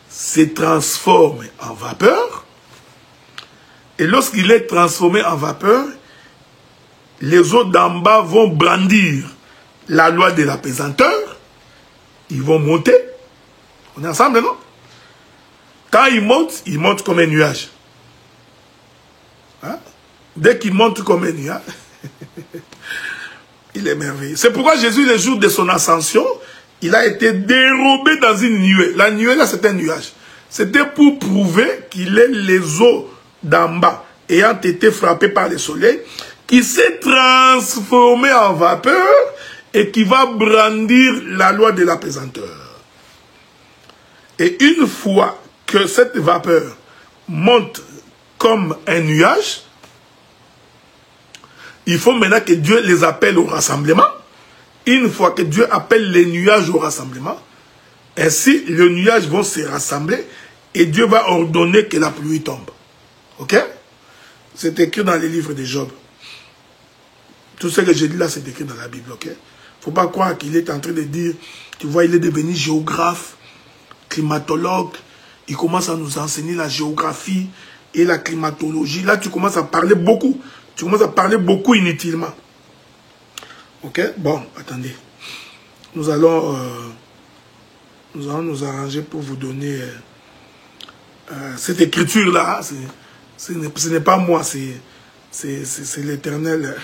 se transforment en vapeur. Et lorsqu'il est transformé en vapeur, les eaux d'en bas vont brandir la loi de la pesanteur. Ils vont monter. On est ensemble, non? Quand ils montent comme un nuage. Hein? Dès qu'ils montent comme un nuage, il est merveilleux. C'est pourquoi Jésus, le jour de son ascension, il a été dérobé dans une nuée. La nuée, là, c'est un nuage. C'était pour prouver qu'il est les eaux d'en bas, ayant été frappées par le soleil, qui s'est transformé en vapeur et qui va brandir la loi de la pesanteur. Et une fois que cette vapeur monte comme un nuage, il faut maintenant que Dieu les appelle au rassemblement. Une fois que Dieu appelle les nuages au rassemblement, ainsi les nuages vont se rassembler et Dieu va ordonner que la pluie tombe. Ok? C'est écrit dans les livres de Job. Tout ce que j'ai dit là, c'est écrit dans la Bible. Ok? Il ne faut pas croire qu'il est en train de dire, tu vois, il est devenu géographe, climatologue. Il commence à nous enseigner la géographie et la climatologie. Là, tu commences à parler beaucoup. Tu commences à parler beaucoup inutilement. Ok? Bon, attendez. Nous allons nous arranger pour vous donner cette écriture-là. Ce n'est pas moi, c'est l'Éternel.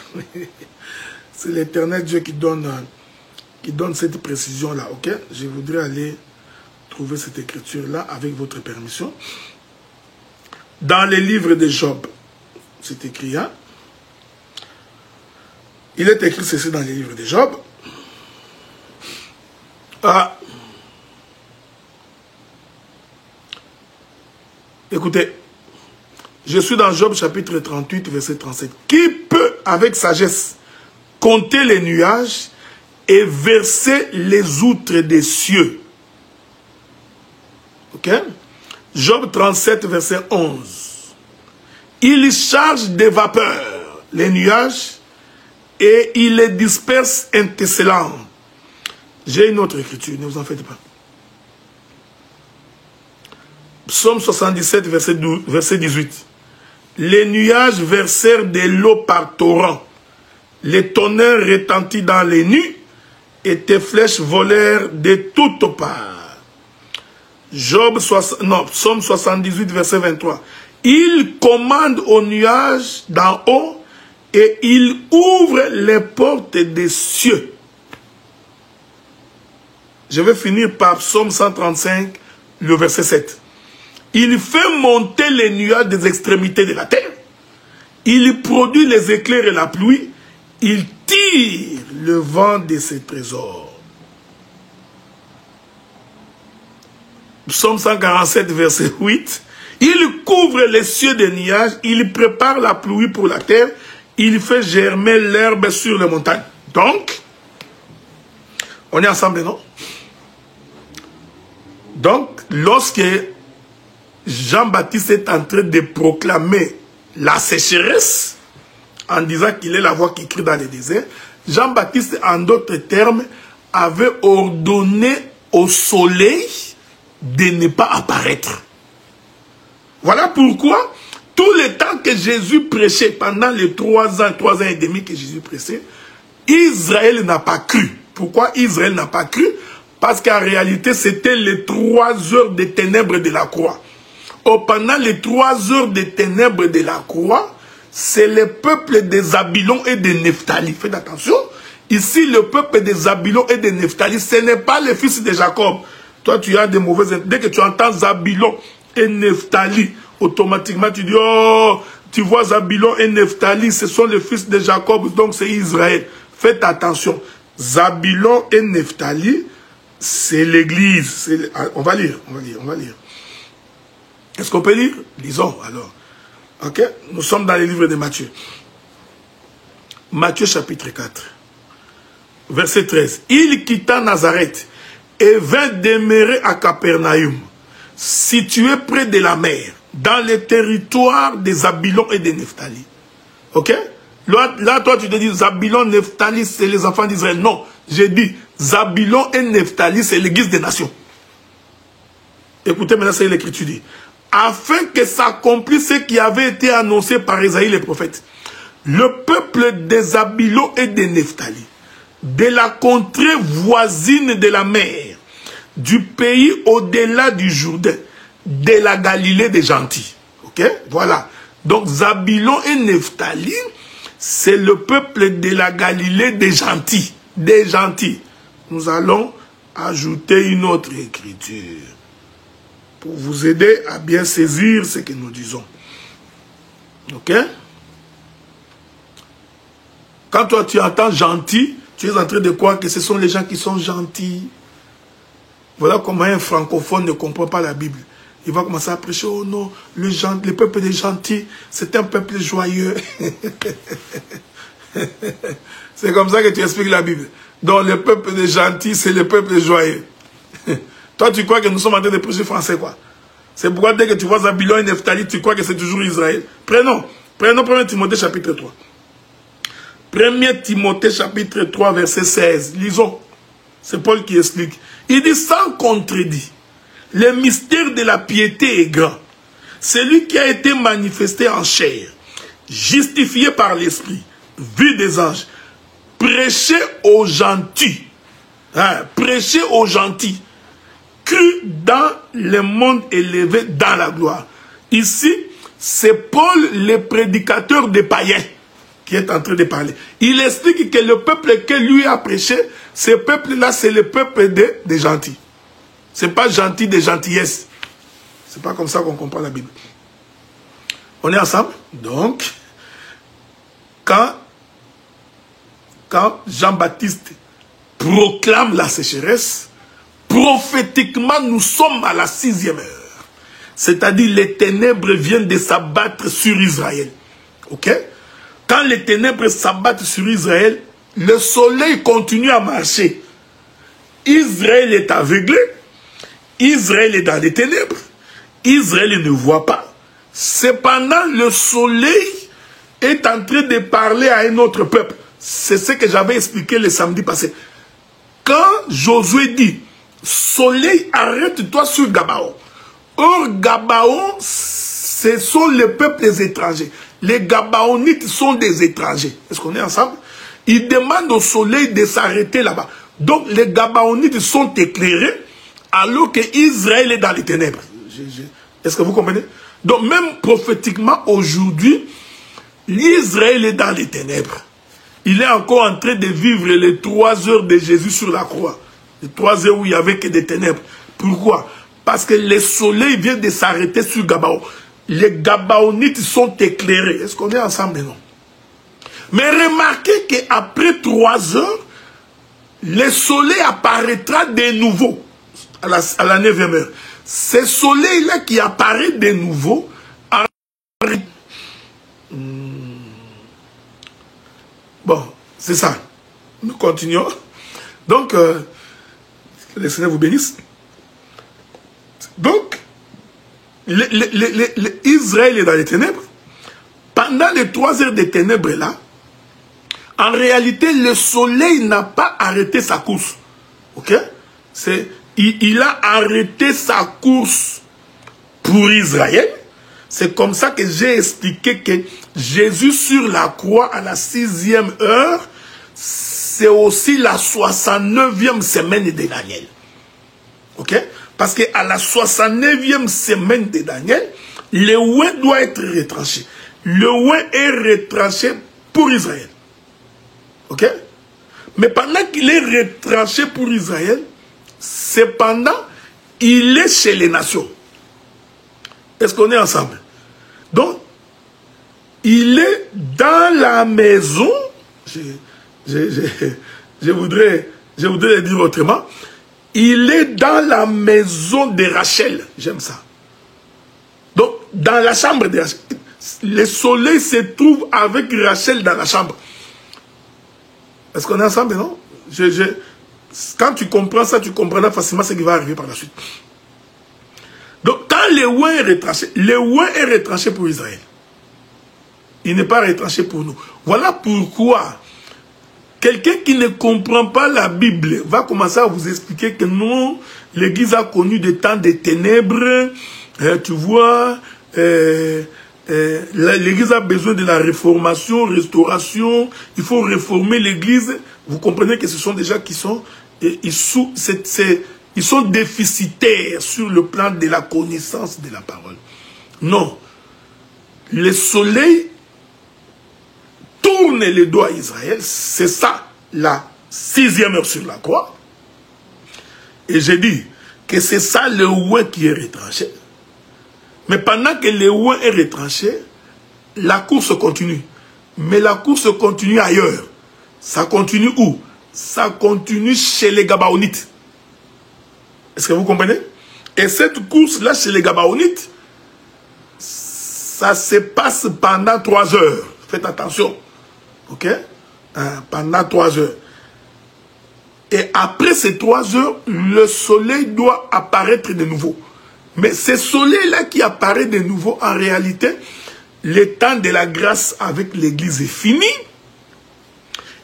C'est l'Éternel Dieu qui donne cette précision-là. Ok? Je voudrais aller trouver cette écriture-là avec votre permission. Dans les livres de Job, c'est écrit, hein? Il est écrit ceci dans les livres de Job. Ah. Écoutez, je suis dans Job chapitre 38, verset 37. Qui peut avec sagesse compter les nuages et verser les outres des cieux. Ok? Job 37, verset 11. Il charge des vapeurs, les nuages, et il les disperse étincelants. J'ai une autre écriture, ne vous en faites pas. Psaume 77, verset 18. Les nuages versèrent de l'eau par torrent. Les tonnerres retentirent dans les nues et tes flèches volèrent de toutes parts. Psaume 78, verset 23. Il commande aux nuages d'en haut et il ouvre les portes des cieux. Je vais finir par Psaume 135, le verset 7. Il fait monter les nuages des extrémités de la terre. Il produit les éclairs et la pluie. Il tire le vent de ses trésors. Psaume 147, verset 8. Il couvre les cieux des nuages. Il prépare la pluie pour la terre. Il fait germer l'herbe sur les montagnes. Donc, on est ensemble, non? Donc, lorsque Jean-Baptiste est en train de proclamer la sécheresse, en disant qu'il est la voix qui crie dans les déserts, Jean-Baptiste, en d'autres termes, avait ordonné au soleil de ne pas apparaître. Voilà pourquoi, tout le temps que Jésus prêchait, pendant les 3 ans et demi que Jésus prêchait, Israël n'a pas cru. Pourquoi Israël n'a pas cru? Parce qu'en réalité, c'était les 3 heures de ténèbres de la croix. Pendant les 3 heures de ténèbres de la croix, c'est le peuple des Zabylon et des Nephtali. Faites attention. Ici, le peuple des Zabylon et des Nephtali, ce n'est pas les fils de Jacob. Toi, tu as des mauvaises... Dès que tu entends Zabylon et Nephtali, automatiquement, tu dis, oh, tu vois Zabylon et Nephtali, ce sont les fils de Jacob, donc c'est Israël. Faites attention. Zabylon et Nephtali, c'est l'église. On va lire. Est-ce qu'on peut lire? Lisons alors. Ok? Nous sommes dans les livres de Matthieu. Matthieu chapitre 4. Verset 13. Il quitta Nazareth et vint demeurer à Capernaum, situé près de la mer, dans les territoires des Zabylon et des Nephtali. Ok? Là, toi, tu te dis, Zabylon, Nephtali, c'est les enfants d'Israël. Non, j'ai dit, Zabylon et Nephtali, c'est l'église des nations. Écoutez, maintenant, c'est l'écriture dit. Afin que s'accomplisse ce qui avait été annoncé par Isaïe le prophète. Le peuple des Zabylon et des Nephtali, de la contrée voisine de la mer, du pays au-delà du Jourdain, de la Galilée des gentils. Ok? Voilà. Donc, Zabylon et Nephtali, c'est le peuple de la Galilée des gentils. Des gentils. Nous allons ajouter une autre écriture pour vous aider à bien saisir ce que nous disons. Ok? Quand toi tu entends gentil, tu es en train de croire que ce sont les gens qui sont gentils. Voilà comment un francophone ne comprend pas la Bible. Il va commencer à prêcher, oh non, le peuple des gentils, c'est un peuple joyeux. C'est comme ça que tu expliques la Bible. Donc le peuple des gentils, c'est le peuple joyeux. Toi, tu crois que nous sommes en train de prêcher français, quoi. C'est pourquoi dès que tu vois Zabylon et Nephtali, tu crois que c'est toujours Israël. Prenons 1 Timothée chapitre 3. 1 Timothée chapitre 3, verset 16. Lisons. C'est Paul qui explique. Il dit, sans contredit, le mystère de la piété est grand. Celui qui a été manifesté en chair, justifié par l'esprit, vu des anges, prêché aux gentils. Prêché aux gentils. Cru dans le monde élevé dans la gloire. Ici, c'est Paul, le prédicateur des païens, qui est en train de parler. Il explique que le peuple que lui a prêché, ce peuple-là, c'est le peuple des gentils. Ce n'est pas gentil de gentillesse. Ce n'est pas comme ça qu'on comprend la Bible. On est ensemble? Donc, quand Jean-Baptiste proclame la sécheresse, prophétiquement, nous sommes à la 6e heure. C'est-à-dire, les ténèbres viennent de s'abattre sur Israël. Ok? Quand les ténèbres s'abattent sur Israël, le soleil continue à marcher. Israël est aveuglé. Israël est dans les ténèbres. Israël ne voit pas. Cependant, le soleil est en train de parler à un autre peuple. C'est ce que j'avais expliqué le samedi passé. Quand Josué dit, soleil, arrête-toi sur Gabaon. Or, Gabaon, ce sont les peuples étrangers. Les Gabaonites sont des étrangers. Est-ce qu'on est ensemble? Ils demandent au soleil de s'arrêter là-bas. Donc, les Gabaonites sont éclairés, alors que Israël est dans les ténèbres. Est-ce que vous comprenez? Donc, même prophétiquement, aujourd'hui, l'Israël est dans les ténèbres. Il est encore en train de vivre les 3 heures de Jésus sur la croix. Les 3 heures où il n'y avait que des ténèbres. Pourquoi? Parce que le soleil vient de s'arrêter sur Gabaon. Les Gabaonites sont éclairés. Est-ce qu'on est ensemble? Non. Mais remarquez qu'après 3 heures, le soleil apparaîtra de nouveau à la 9e heure. Ce soleil-là qui apparaît de nouveau, bon, c'est ça. Nous continuons. Donc, que le Seigneur vous bénisse. Donc, Israël est dans les ténèbres. Pendant les 3 heures de ténèbres là, en réalité, le soleil n'a pas arrêté sa course. Ok? Il a arrêté sa course pour Israël. C'est comme ça que j'ai expliqué que Jésus sur la croix à la 6e heure, c'est aussi la 69e semaine de Daniel. Ok? Parce qu'à la 69e semaine de Daniel, le ouin doit être retranché. Le ouin est retranché pour Israël. Ok? Mais pendant qu'il est retranché pour Israël, cependant, il est chez les nations. Est-ce qu'on est ensemble? Donc, il est dans la maison. Je voudrais le dire autrement. Il est dans la maison de Rachel. J'aime ça. Donc, dans la chambre de Rachel. Le soleil se trouve avec Rachel dans la chambre. Est-ce qu'on est ensemble, non? Quand tu comprends ça, tu comprendras facilement ce qui va arriver par la suite. Donc, quand le ouin est retranché pour Israël. Il n'est pas retranché pour nous. Voilà pourquoi quelqu'un qui ne comprend pas la Bible va commencer à vous expliquer que non, l'Église a connu des temps de ténèbres. Tu vois, l'Église a besoin de la réformation, restauration. Il faut réformer l'Église. Vous comprenez que ce sont des gens qui sont... Ils sont déficitaires sur le plan de la connaissance de la parole. Non. Le soleil tourne les doigts à Israël. C'est ça, la 6e heure sur la croix. Et j'ai dit que c'est ça le ouin qui est retranché. Mais pendant que le ouin est retranché, la course continue. Mais la course continue ailleurs. Ça continue où? Ça continue chez les Gabaonites. Est-ce que vous comprenez? Et cette course-là chez les Gabaonites, ça se passe pendant 3 heures. Faites attention. Ok? Pendant 3 heures. Et après ces 3 heures, le soleil doit apparaître de nouveau. Mais ce soleil-là qui apparaît de nouveau, en réalité, le temps de la grâce avec l'Église est fini.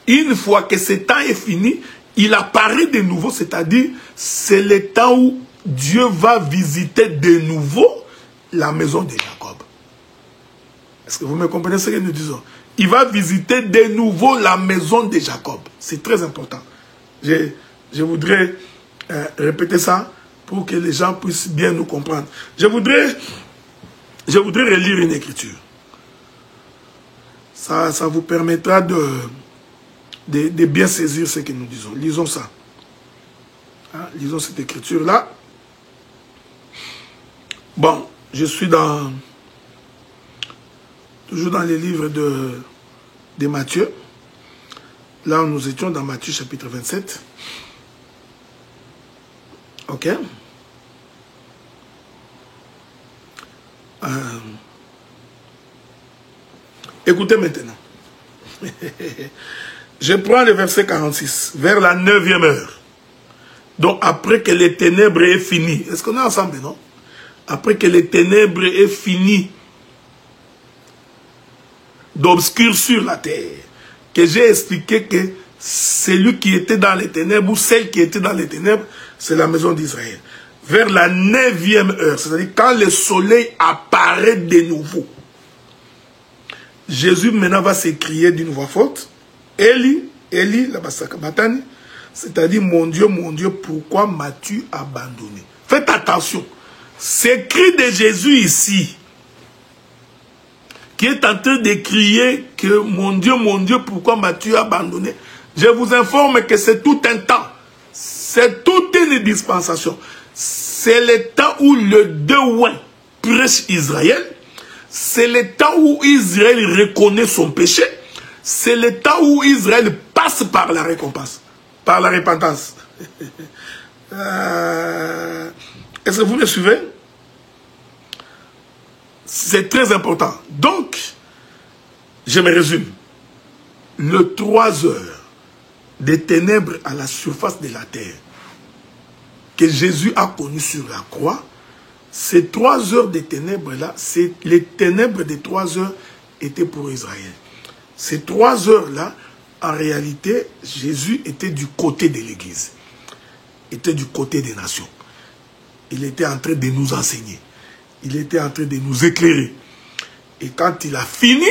Une fois que ce temps est fini, il apparaît de nouveau, c'est-à-dire, c'est le temps où Dieu va visiter de nouveau la maison de Jacob. Est-ce que vous me comprenez ce que nous disons? Il va visiter de nouveau la maison de Jacob. C'est très important. Je voudrais répéter ça pour que les gens puissent bien nous comprendre. Je voudrais relire une écriture. Ça vous permettra de bien saisir ce que nous disons. Lisons ça. Hein, lisons cette écriture-là. Bon, je suis toujours dans les livres de Matthieu. Là, nous étions dans Matthieu chapitre 27. Ok. Écoutez maintenant. Je prends le verset 46, vers la 9e heure. Donc, après que les ténèbres aient fini, est-ce qu'on est ensemble, non? Après que les ténèbres aient fini d'obscurcir la terre, que j'ai expliqué que celui qui était dans les ténèbres, ou celle qui était dans les ténèbres, c'est la maison d'Israël. Vers la 9e heure, c'est-à-dire quand le soleil apparaît de nouveau, Jésus maintenant va s'écrier d'une voix forte, Eli, Eli, la Basakabatani, c'est-à-dire, mon Dieu, pourquoi m'as-tu abandonné? Faites attention. C'est cri de Jésus ici, qui est en train de crier que mon Dieu, pourquoi m'as-tu abandonné? Je vous informe que c'est tout un temps. C'est toute une dispensation. C'est le temps où le Déouin prêche Israël. C'est le temps où Israël reconnaît son péché. C'est le temps où Israël passe par la récompense, par la repentance. Est-ce que vous me suivez? C'est très important. Donc, je me résume. Le 3 heures des ténèbres à la surface de la terre que Jésus a connu sur la croix, ces 3 heures de ténèbres-là, les ténèbres des 3 heures étaient pour Israël. Ces 3 heures-là, en réalité, Jésus était du côté de l'Église, était du côté des nations. Il était en train de nous enseigner. Il était en train de nous éclairer. Et quand il a fini,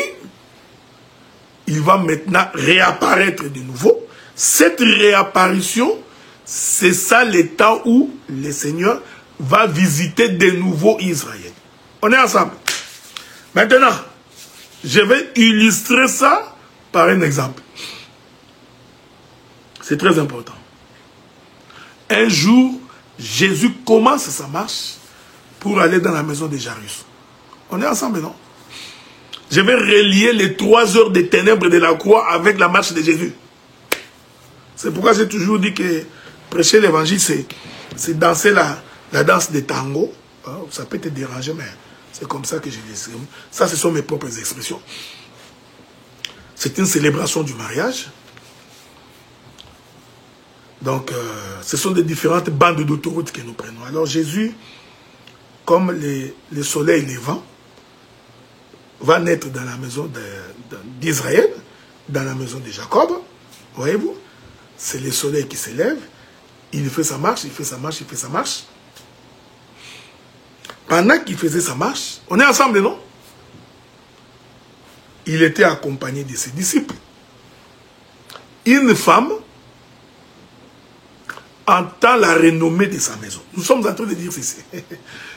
il va maintenant réapparaître de nouveau. Cette réapparition, c'est ça le temps où le Seigneur va visiter de nouveau Israël. On est ensemble. Maintenant, je vais illustrer ça par un exemple. C'est très important. Un jour, Jésus commence sa marche pour aller dans la maison de Jairus. On est ensemble, non? Je vais relier les 3 heures des ténèbres de la croix avec la marche de Jésus. C'est pourquoi j'ai toujours dit que prêcher l'évangile, c'est danser la danse des tango. Ça peut te déranger, mais c'est comme ça que je dis. Ça, ce sont mes propres expressions. C'est une célébration du mariage. Donc, ce sont des différentes bandes d'autoroute que nous prenons. Alors, Jésus, comme le soleil levant, va naître dans la maison d'Israël, dans la maison de Jacob. Voyez-vous? C'est le soleil qui s'élève. Il fait sa marche, il fait sa marche, il fait sa marche. Pendant qu'il faisait sa marche, on est ensemble, non? Il était accompagné de ses disciples. Une femme entend la renommée de sa maison. Nous sommes en train de dire ceci.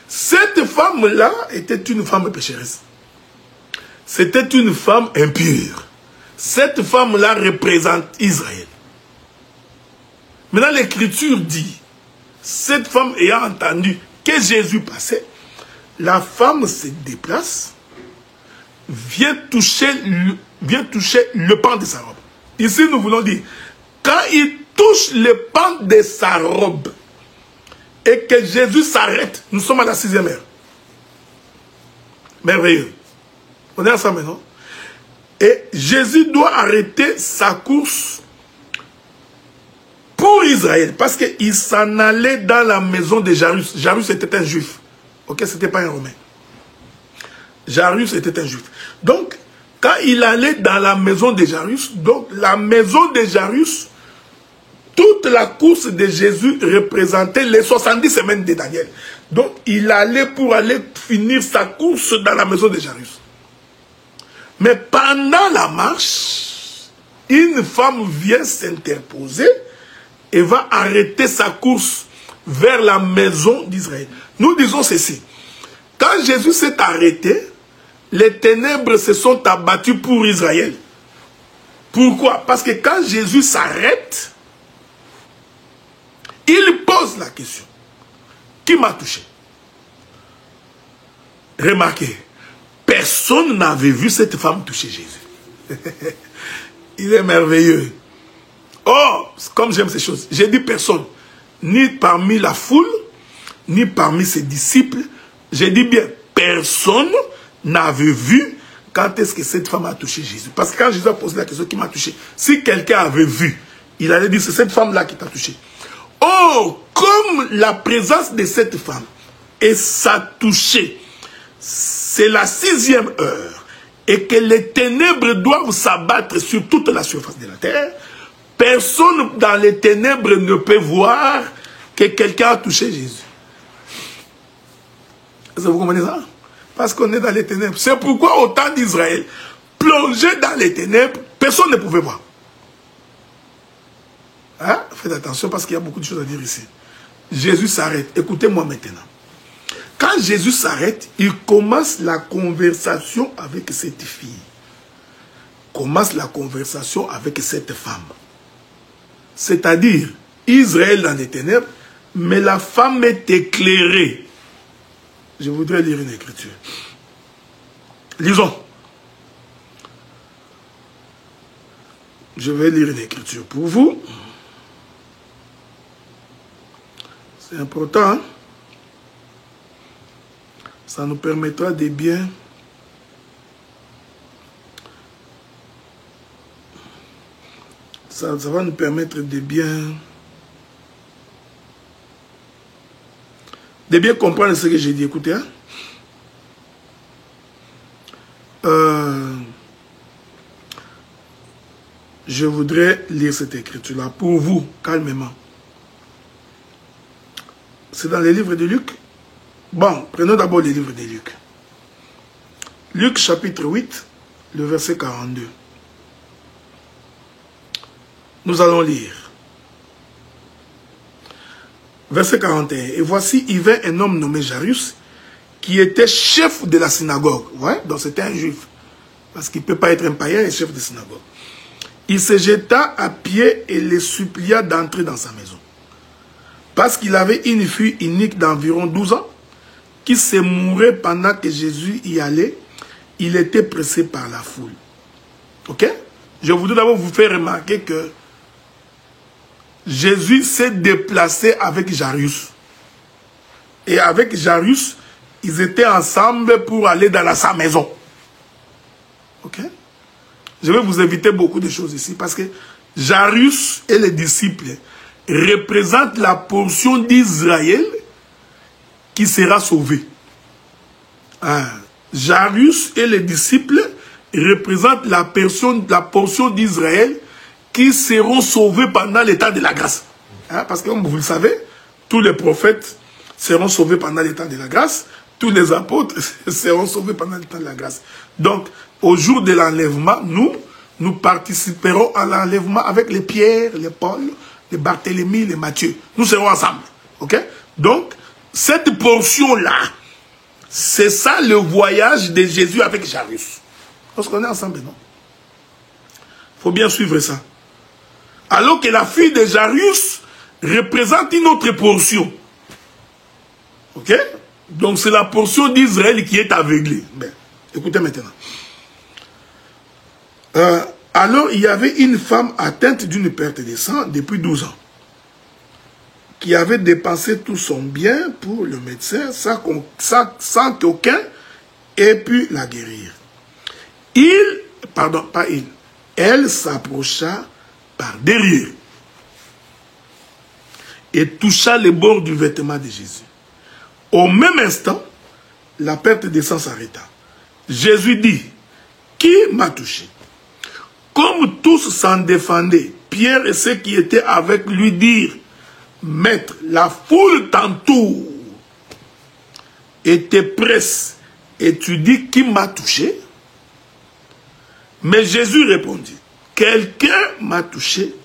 Cette femme-là était une femme pécheresse. C'était une femme impure. Cette femme-là représente Israël. Maintenant, l'Écriture dit, cette femme ayant entendu que Jésus passait, la femme se déplace, vient toucher le pan de sa robe. Ici, nous voulons dire, quand il touche le pan de sa robe, et que Jésus s'arrête, nous sommes à la 6e heure. Merveilleux. On est ensemble, non? Et Jésus doit arrêter sa course pour Israël, parce qu'il s'en allait dans la maison de Jairus. Jairus était un juif. Ok, ce n'était pas un romain. Jairus était un juif. Donc, quand il allait dans la maison de Jairus, donc la maison de Jairus, toute la course de Jésus représentait les 70 semaines de Daniel. Donc, il allait pour aller finir sa course dans la maison de Jairus. Mais pendant la marche, une femme vient s'interposer et va arrêter sa course vers la maison d'Israël. Nous disons ceci. Quand Jésus s'est arrêté, les ténèbres se sont abattues pour Israël. Pourquoi? Parce que quand Jésus s'arrête, il pose la question. Qui m'a touché? Remarquez, personne n'avait vu cette femme toucher Jésus. Il est merveilleux. Oh, comme j'aime ces choses. J'ai dit personne. Ni parmi la foule, ni parmi ses disciples. J'ai dit bien, personne n'avait vu quand est-ce que cette femme a touché Jésus. Parce que quand Jésus a posé la question, qui m'a touché? Si quelqu'un avait vu, il allait dire, c'est cette femme-là qui t'a touché. Oh, comme la présence de cette femme et sa touché, c'est la 6e heure, et que les ténèbres doivent s'abattre sur toute la surface de la terre, personne dans les ténèbres ne peut voir que quelqu'un a touché Jésus. Est-ce que vous comprenez ça? Parce qu'on est dans les ténèbres. C'est pourquoi au temps d'Israël, plongé dans les ténèbres, personne ne pouvait voir. Hein? Faites attention parce qu'il y a beaucoup de choses à dire ici. Jésus s'arrête. Écoutez-moi maintenant. Quand Jésus s'arrête, il commence la conversation avec cette fille. Commence la conversation avec cette femme. C'est-à-dire, Israël dans les ténèbres, mais la femme est éclairée. Je voudrais lire une écriture. Lisons. Je vais lire une écriture pour vous. C'est important. Hein? Ça nous permettra de bien... Ça va nous permettre de bien comprendre ce que j'ai dit. Écoutez, hein? Je voudrais lire cette écriture-là pour vous, calmement. C'est dans les livres de Luc. Bon, prenons d'abord les livres de Luc. Luc chapitre 8, le verset 42. Nous allons lire. Verset 41. Et voici, il vint un homme nommé Jairus, qui était chef de la synagogue. Ouais, donc c'était un juif. Parce qu'il ne peut pas être un païen et chef de synagogue. Il se jeta à pied et les supplia d'entrer dans sa maison. Parce qu'il avait une fille unique d'environ 12 ans, qui se mourait pendant que Jésus y allait. Il était pressé par la foule. Ok? Je voudrais d'abord vous faire remarquer que Jésus s'est déplacé avec Jairus. Et avec Jairus, ils étaient ensemble pour aller dans sa maison. Ok? Je vais vous éviter beaucoup de choses ici parce que Jairus et les disciples représentent la portion d'Israël qui sera sauvée. Jairus et les disciples représentent la portion d'Israël qui seront sauvés pendant l'état de la grâce. Parce que comme vous le savez, tous les prophètes seront sauvés pendant l'état de la grâce, tous les apôtres seront sauvés pendant l'état de la grâce. Donc, au jour de l'enlèvement, nous participerons à l'enlèvement avec les Pierre, les Paul, les Barthélemy, les Matthieu. Nous serons ensemble. Ok? Donc, cette portion-là, c'est ça le voyage de Jésus avec Jairus. Lorsqu'on est ensemble, non? Il faut bien suivre ça. Alors que la fille de Jairus représente une autre portion. Ok? Donc c'est la portion d'Israël qui est aveuglée. Ben, écoutez maintenant. Alors il y avait une femme atteinte d'une perte de sang depuis 12 ans, qui avait dépensé tout son bien pour le médecin sans qu'aucun ait pu la guérir. Elle s'approcha par derrière et toucha les bords du vêtement de Jésus. Au même instant, la perte de sang s'arrêta. Jésus dit, qui m'a touché? Comme tous s'en défendaient, Pierre et ceux qui étaient avec lui dirent, Maître, la foule t'entoure et te presse, et tu dis qui m'a touché? Mais Jésus répondit, quelqu'un m'a touché,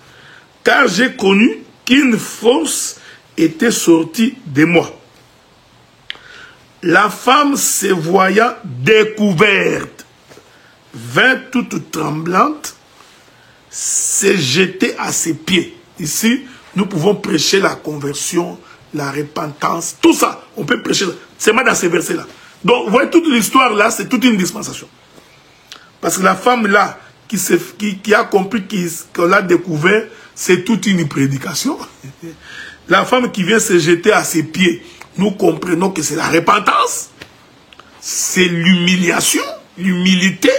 car j'ai connu qu'une force était sortie de moi. La femme, se voyant découverte, vint toute tremblante, se jeter à ses pieds. Ici, nous pouvons prêcher la conversion, la repentance, tout ça, on peut prêcher. C'est mal dans ces versets-là. Donc, vous voyez, toute l'histoire là, c'est toute une dispensation. Parce que la femme là, qui a compris qu'on l'a découvert, c'est toute une prédication. La femme qui vient se jeter à ses pieds, nous comprenons que c'est la repentance, c'est l'humiliation, l'humilité,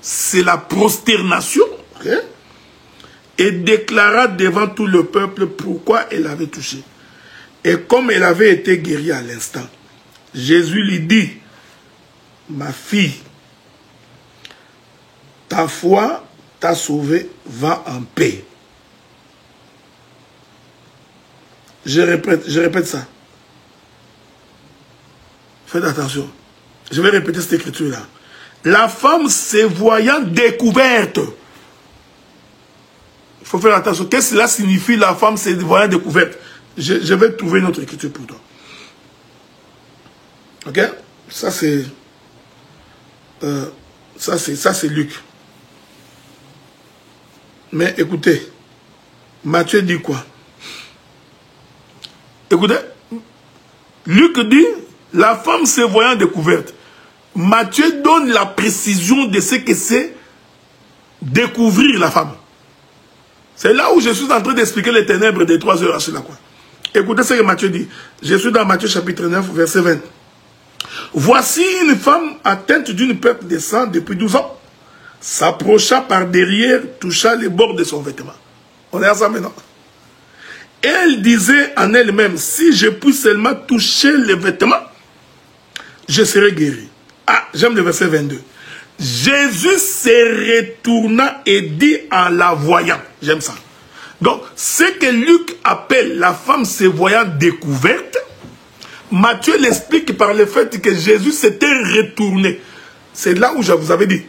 c'est la prosternation, okay? Et déclara devant tout le peuple pourquoi elle avait touché. Et comme elle avait été guérie à l'instant, Jésus lui dit, ma fille, ta foi t'a sauvée, va en paix. Je répète ça. Faites attention. Je vais répéter cette écriture-là. La femme se voyant découverte. Il faut faire attention. Qu'est-ce que cela signifie, la femme se voyant découverte? Je vais trouver une autre écriture pour toi. Ok? Ça c'est Luc. Mais écoutez, Matthieu dit quoi? Écoutez, Luc dit, la femme se voyant découverte. Matthieu donne la précision de ce que c'est découvrir la femme. C'est là où je suis en train d'expliquer les ténèbres des 3 heures sur la croix. Écoutez ce que Matthieu dit. Je suis dans Matthieu chapitre 9, verset 20. Voici une femme atteinte d'une perte de sang depuis 12 ans. S'approcha par derrière, toucha les bords de son vêtement. On est ensemble maintenant. Elle disait en elle-même, si je puis seulement toucher les vêtements, je serai guéri. Ah, j'aime le verset 22. Jésus se retourna et dit en la voyant. J'aime ça. Donc, ce que Luc appelle la femme se voyant découverte, Matthieu l'explique par le fait que Jésus s'était retourné. C'est là où je vous avais dit.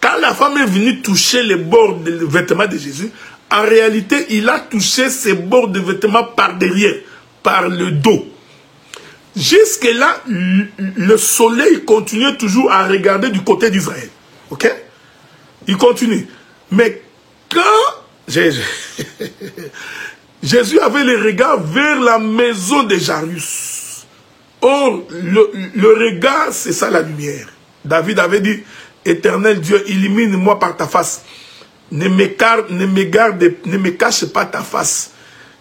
Quand la femme est venue toucher les bords des vêtements de Jésus, en réalité, il a touché ses bords de vêtements par derrière, par le dos. Jusque-là, le soleil continuait toujours à regarder du côté d'Israël. Ok? Il continue. Mais quand Jésus avait le regard vers la maison de Jairus. Or, le regard, c'est ça la lumière. David avait dit, Éternel Dieu, illumine-moi par ta face. Ne me cache pas ta face.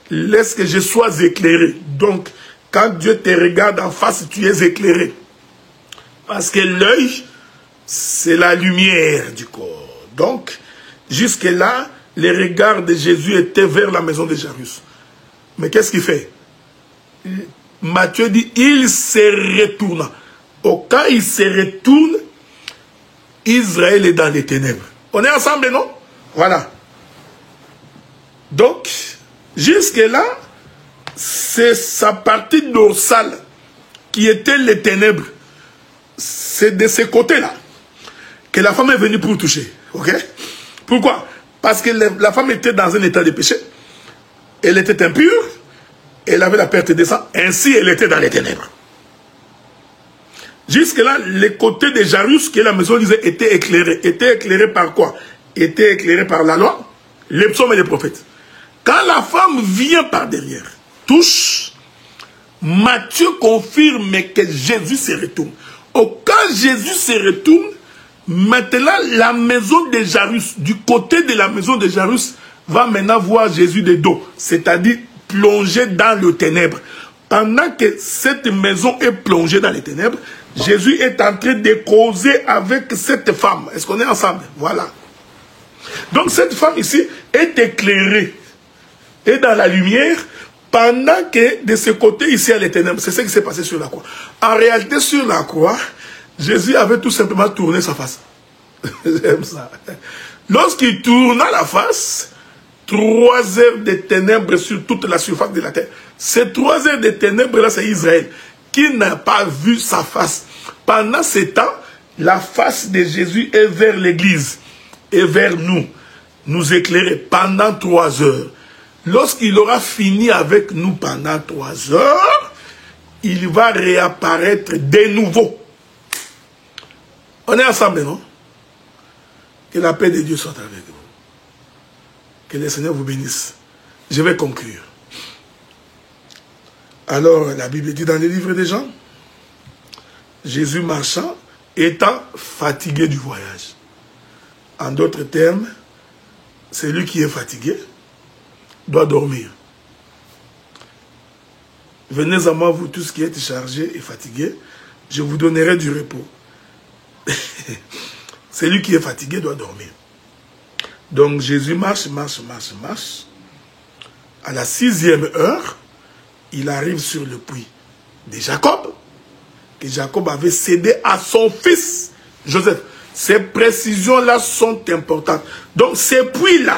Laisse que je sois éclairé. Donc, quand Dieu te regarde en face, tu es éclairé. Parce que l'œil, c'est la lumière du corps. Donc, jusque-là, les regards de Jésus étaient vers la maison de Jairus. Mais qu'est-ce qu'il fait? Matthieu dit, il se retourna. Au cas où il se retourne, Israël est dans les ténèbres. On est ensemble, non? Voilà. Donc, jusque-là, c'est sa partie dorsale qui était les ténèbres. C'est de ce côté-là que la femme est venue pour toucher. Ok? Pourquoi? Parce que la femme était dans un état de péché. Elle était impure. Elle avait la perte de sang. Ainsi, elle était dans les ténèbres. Jusque-là, les côtés de Jairus, qui est la maison d'Israël, étaient éclairés. Étaient éclairés par quoi? Étaient éclairés par la loi, les psaumes et les prophètes. Quand la femme vient par derrière, touche, Matthieu confirme que Jésus se retourne. Quand Jésus se retourne, maintenant la maison de Jairus, du côté de la maison de Jairus, va maintenant voir Jésus de dos, c'est-à-dire plongé dans le ténèbre. Pendant que cette maison est plongée dans les ténèbres, Jésus est en train de causer avec cette femme. Est-ce qu'on est ensemble? Voilà. Donc cette femme ici est éclairée, est dans la lumière, pendant que de ce côté ici, elle est ténèbres. C'est ce qui s'est passé sur la croix. En réalité, sur la croix, Jésus avait tout simplement tourné sa face. J'aime ça. Lorsqu'il tourna la face, 3 heures de ténèbres sur toute la surface de la terre. Ces 3 heures de ténèbres-là, c'est Israël qui n'a pas vu sa face. Pendant ce temps, la face de Jésus est vers l'église et vers nous, nous éclairer pendant 3 heures. Lorsqu'il aura fini avec nous pendant 3 heures, il va réapparaître de nouveau. On est ensemble, non? Que la paix de Dieu soit avec vous. Que le Seigneur vous bénisse. Je vais conclure. Alors, la Bible dit dans les livres des Jean, Jésus marchant, étant fatigué du voyage. En d'autres termes, celui qui est fatigué doit dormir. Venez à moi, vous tous qui êtes chargés et fatigués, je vous donnerai du repos. Celui qui est fatigué doit dormir. Donc Jésus marche. À la 6e heure, il arrive sur le puits de Jacob, que Jacob avait cédé à son fils Joseph. Ces précisions-là sont importantes. Donc ces puits-là,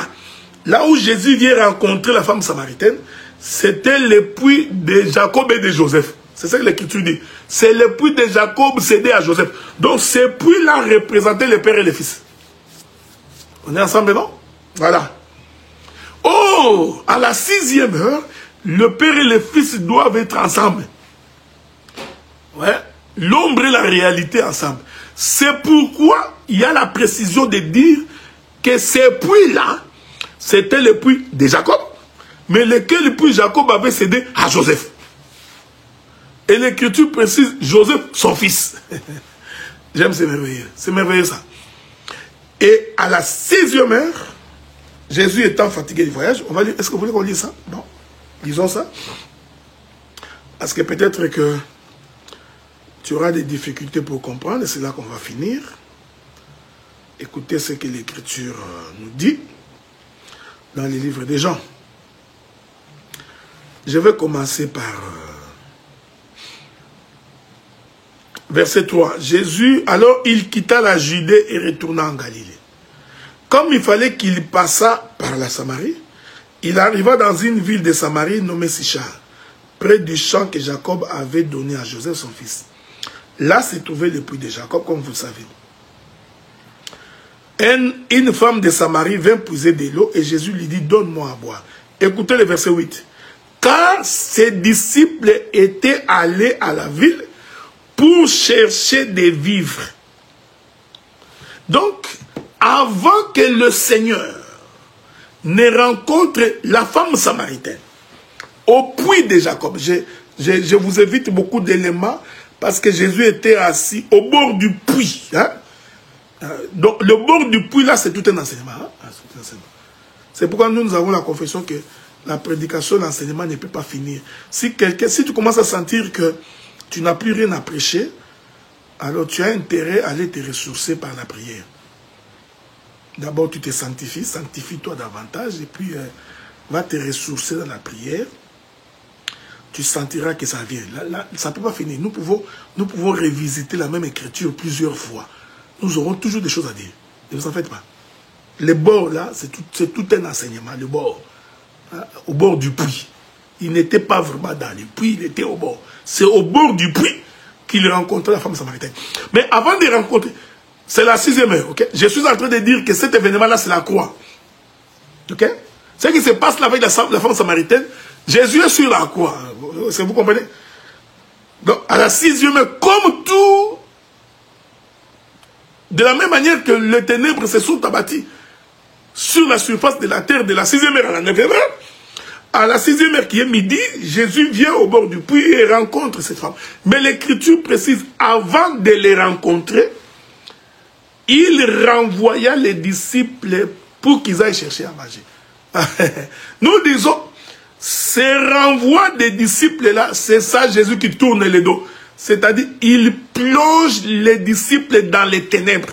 là où Jésus vient rencontrer la femme samaritaine, c'était le puits de Jacob et de Joseph. C'est ça que l'Écriture dit. C'est le puits de Jacob cédé à Joseph. Donc ces puits-là représentaient le père et le fils. On est ensemble, non? Voilà. Oh, à la 6e heure, le père et le fils doivent être ensemble. Ouais. L'ombre et la réalité ensemble. C'est pourquoi il y a la précision de dire que ces puits-là, c'était le puits de Jacob, mais lequel le puits Jacob avait cédé à Joseph. Et l'Écriture précise Joseph, son fils. J'aime ces merveilleux. C'est merveilleux ça. Et à la 6e heure, Jésus étant fatigué du voyage, on va lire, est-ce que vous voulez qu'on lise ça? Non. Lisons ça. Parce que peut-être que tu auras des difficultés pour comprendre, et c'est là qu'on va finir. Écoutez ce que l'Écriture nous dit dans les livres des Jean. Je vais commencer par verset 3. Jésus, alors il quitta la Judée et retourna en Galilée. Comme il fallait qu'il passât par la Samarie, il arriva dans une ville de Samarie nommée Sichar, près du champ que Jacob avait donné à Joseph son fils. Là se trouvait le puits de Jacob, comme vous le savez. Une femme de Samarie vint puiser de l'eau et Jésus lui dit, donne-moi à boire. Écoutez le verset 8. Car ses disciples étaient allés à la ville pour chercher des vivres. Donc, avant que le Seigneur ne rencontre la femme samaritaine au puits de Jacob, je vous évite beaucoup d'éléments parce que Jésus était assis au bord du puits. Hein? Donc, le bord du puits, là, c'est tout un enseignement. Hein? C'est pourquoi nous avons la confession que la prédication, l'enseignement ne peut pas finir. Si tu commences à sentir que tu n'as plus rien à prêcher, alors tu as intérêt à aller te ressourcer par la prière. D'abord, tu te sanctifies, sanctifie-toi davantage, et puis va te ressourcer dans la prière. Tu sentiras que ça vient. Là, ça ne peut pas finir. Nous pouvons revisiter la même écriture plusieurs fois. Nous aurons toujours des choses à dire. Ne vous en faites pas. Le bord, là, c'est tout un enseignement. Le bord, hein, au bord du puits. Il n'était pas vraiment dans le puits, il était au bord. C'est au bord du puits qu'il rencontrait la femme samaritaine. Mais avant de rencontrer, c'est la 6e heure, ok? Je suis en train de dire que cet événement-là, c'est la croix. Ok? Ce qui se passe là avec la femme samaritaine, Jésus est sur la croix. Vous comprenez? Donc, à la 6e heure, comme tout, de la même manière que les ténèbres se sont abattues sur la surface de la terre de la 6e heure à la 9e heure, à la 6e heure qui est midi, Jésus vient au bord du puits et rencontre cette femme. Mais l'Écriture précise, avant de les rencontrer, il renvoya les disciples pour qu'ils aillent chercher à manger. Nous disons, ce renvoi des disciples-là, c'est ça Jésus qui tourne les dos. C'est-à-dire, il plonge les disciples dans les ténèbres.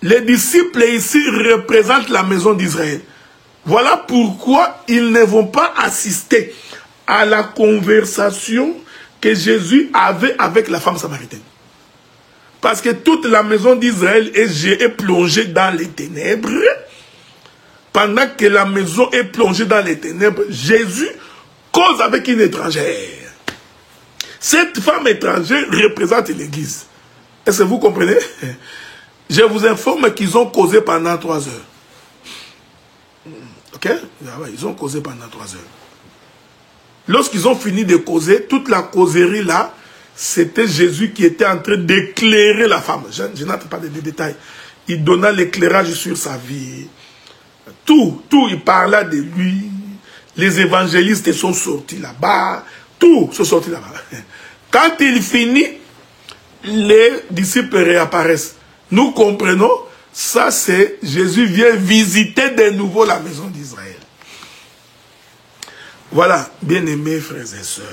Les disciples ici représentent la maison d'Israël. Voilà pourquoi ils ne vont pas assister à la conversation que Jésus avait avec la femme samaritaine. Parce que toute la maison d'Israël est plongée dans les ténèbres. Pendant que la maison est plongée dans les ténèbres, Jésus cause avec une étrangère. Cette femme étrangère représente l'Église. Est-ce que vous comprenez? Je vous informe qu'ils ont causé pendant 3 heures. Ok? Ils ont causé pendant 3 heures. Lorsqu'ils ont fini de causer, toute la causerie là, c'était Jésus qui était en train d'éclairer la femme. Je n'entends pas de détails. Il donna l'éclairage sur sa vie. Tout, il parla de lui. Les évangélistes sont sortis là-bas. Tout sont sortis là-bas. Quand il finit, les disciples réapparaissent. Nous comprenons, ça c'est Jésus vient visiter de nouveau la maison d'Israël. Voilà, bien-aimés frères et sœurs,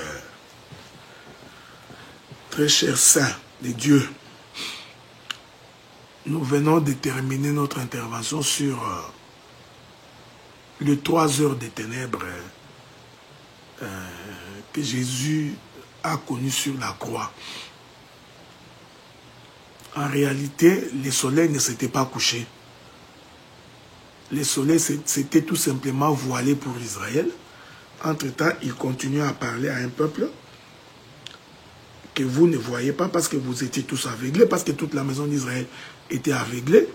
très chers saints de Dieu, Nous venons de terminer notre intervention sur les 3 heures des ténèbres que Jésus a connues sur la croix. En réalité, le soleil ne s'était pas couché. Le soleil s'était tout simplement voilé pour Israël. Entre-temps, il continuait à parler à un peuple que vous ne voyez pas parce que vous étiez tous aveuglés, parce que toute la maison d'Israël était aveuglée.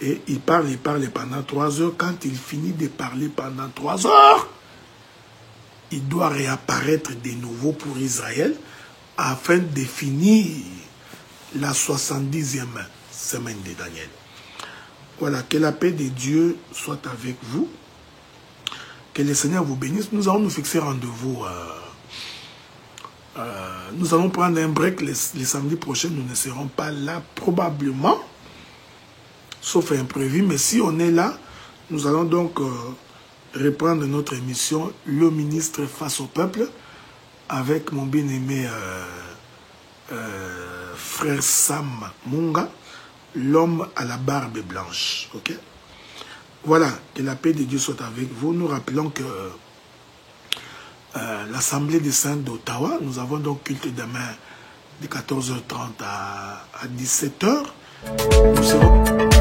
Et il parle pendant 3 heures. Quand il finit de parler pendant 3 heures, il doit réapparaître de nouveau pour Israël afin de finir la 70e semaine de Daniel. Voilà, que la paix de Dieu soit avec vous. Que le Seigneur vous bénisse. Nous allons nous fixer rendez-vous. Nous allons prendre un break. Les samedis prochains, nous ne serons pas là probablement. Sauf imprévu. Mais si on est là, nous allons donc reprendre notre émission Le ministre face au peuple avec mon bien-aimé frère Sam Munga, l'homme à la barbe blanche. Ok? Voilà, que la paix de Dieu soit avec vous. Nous rappelons que l'Assemblée des Saints d'Ottawa, nous avons donc culte demain de 14h30 à 17h. Nous serons...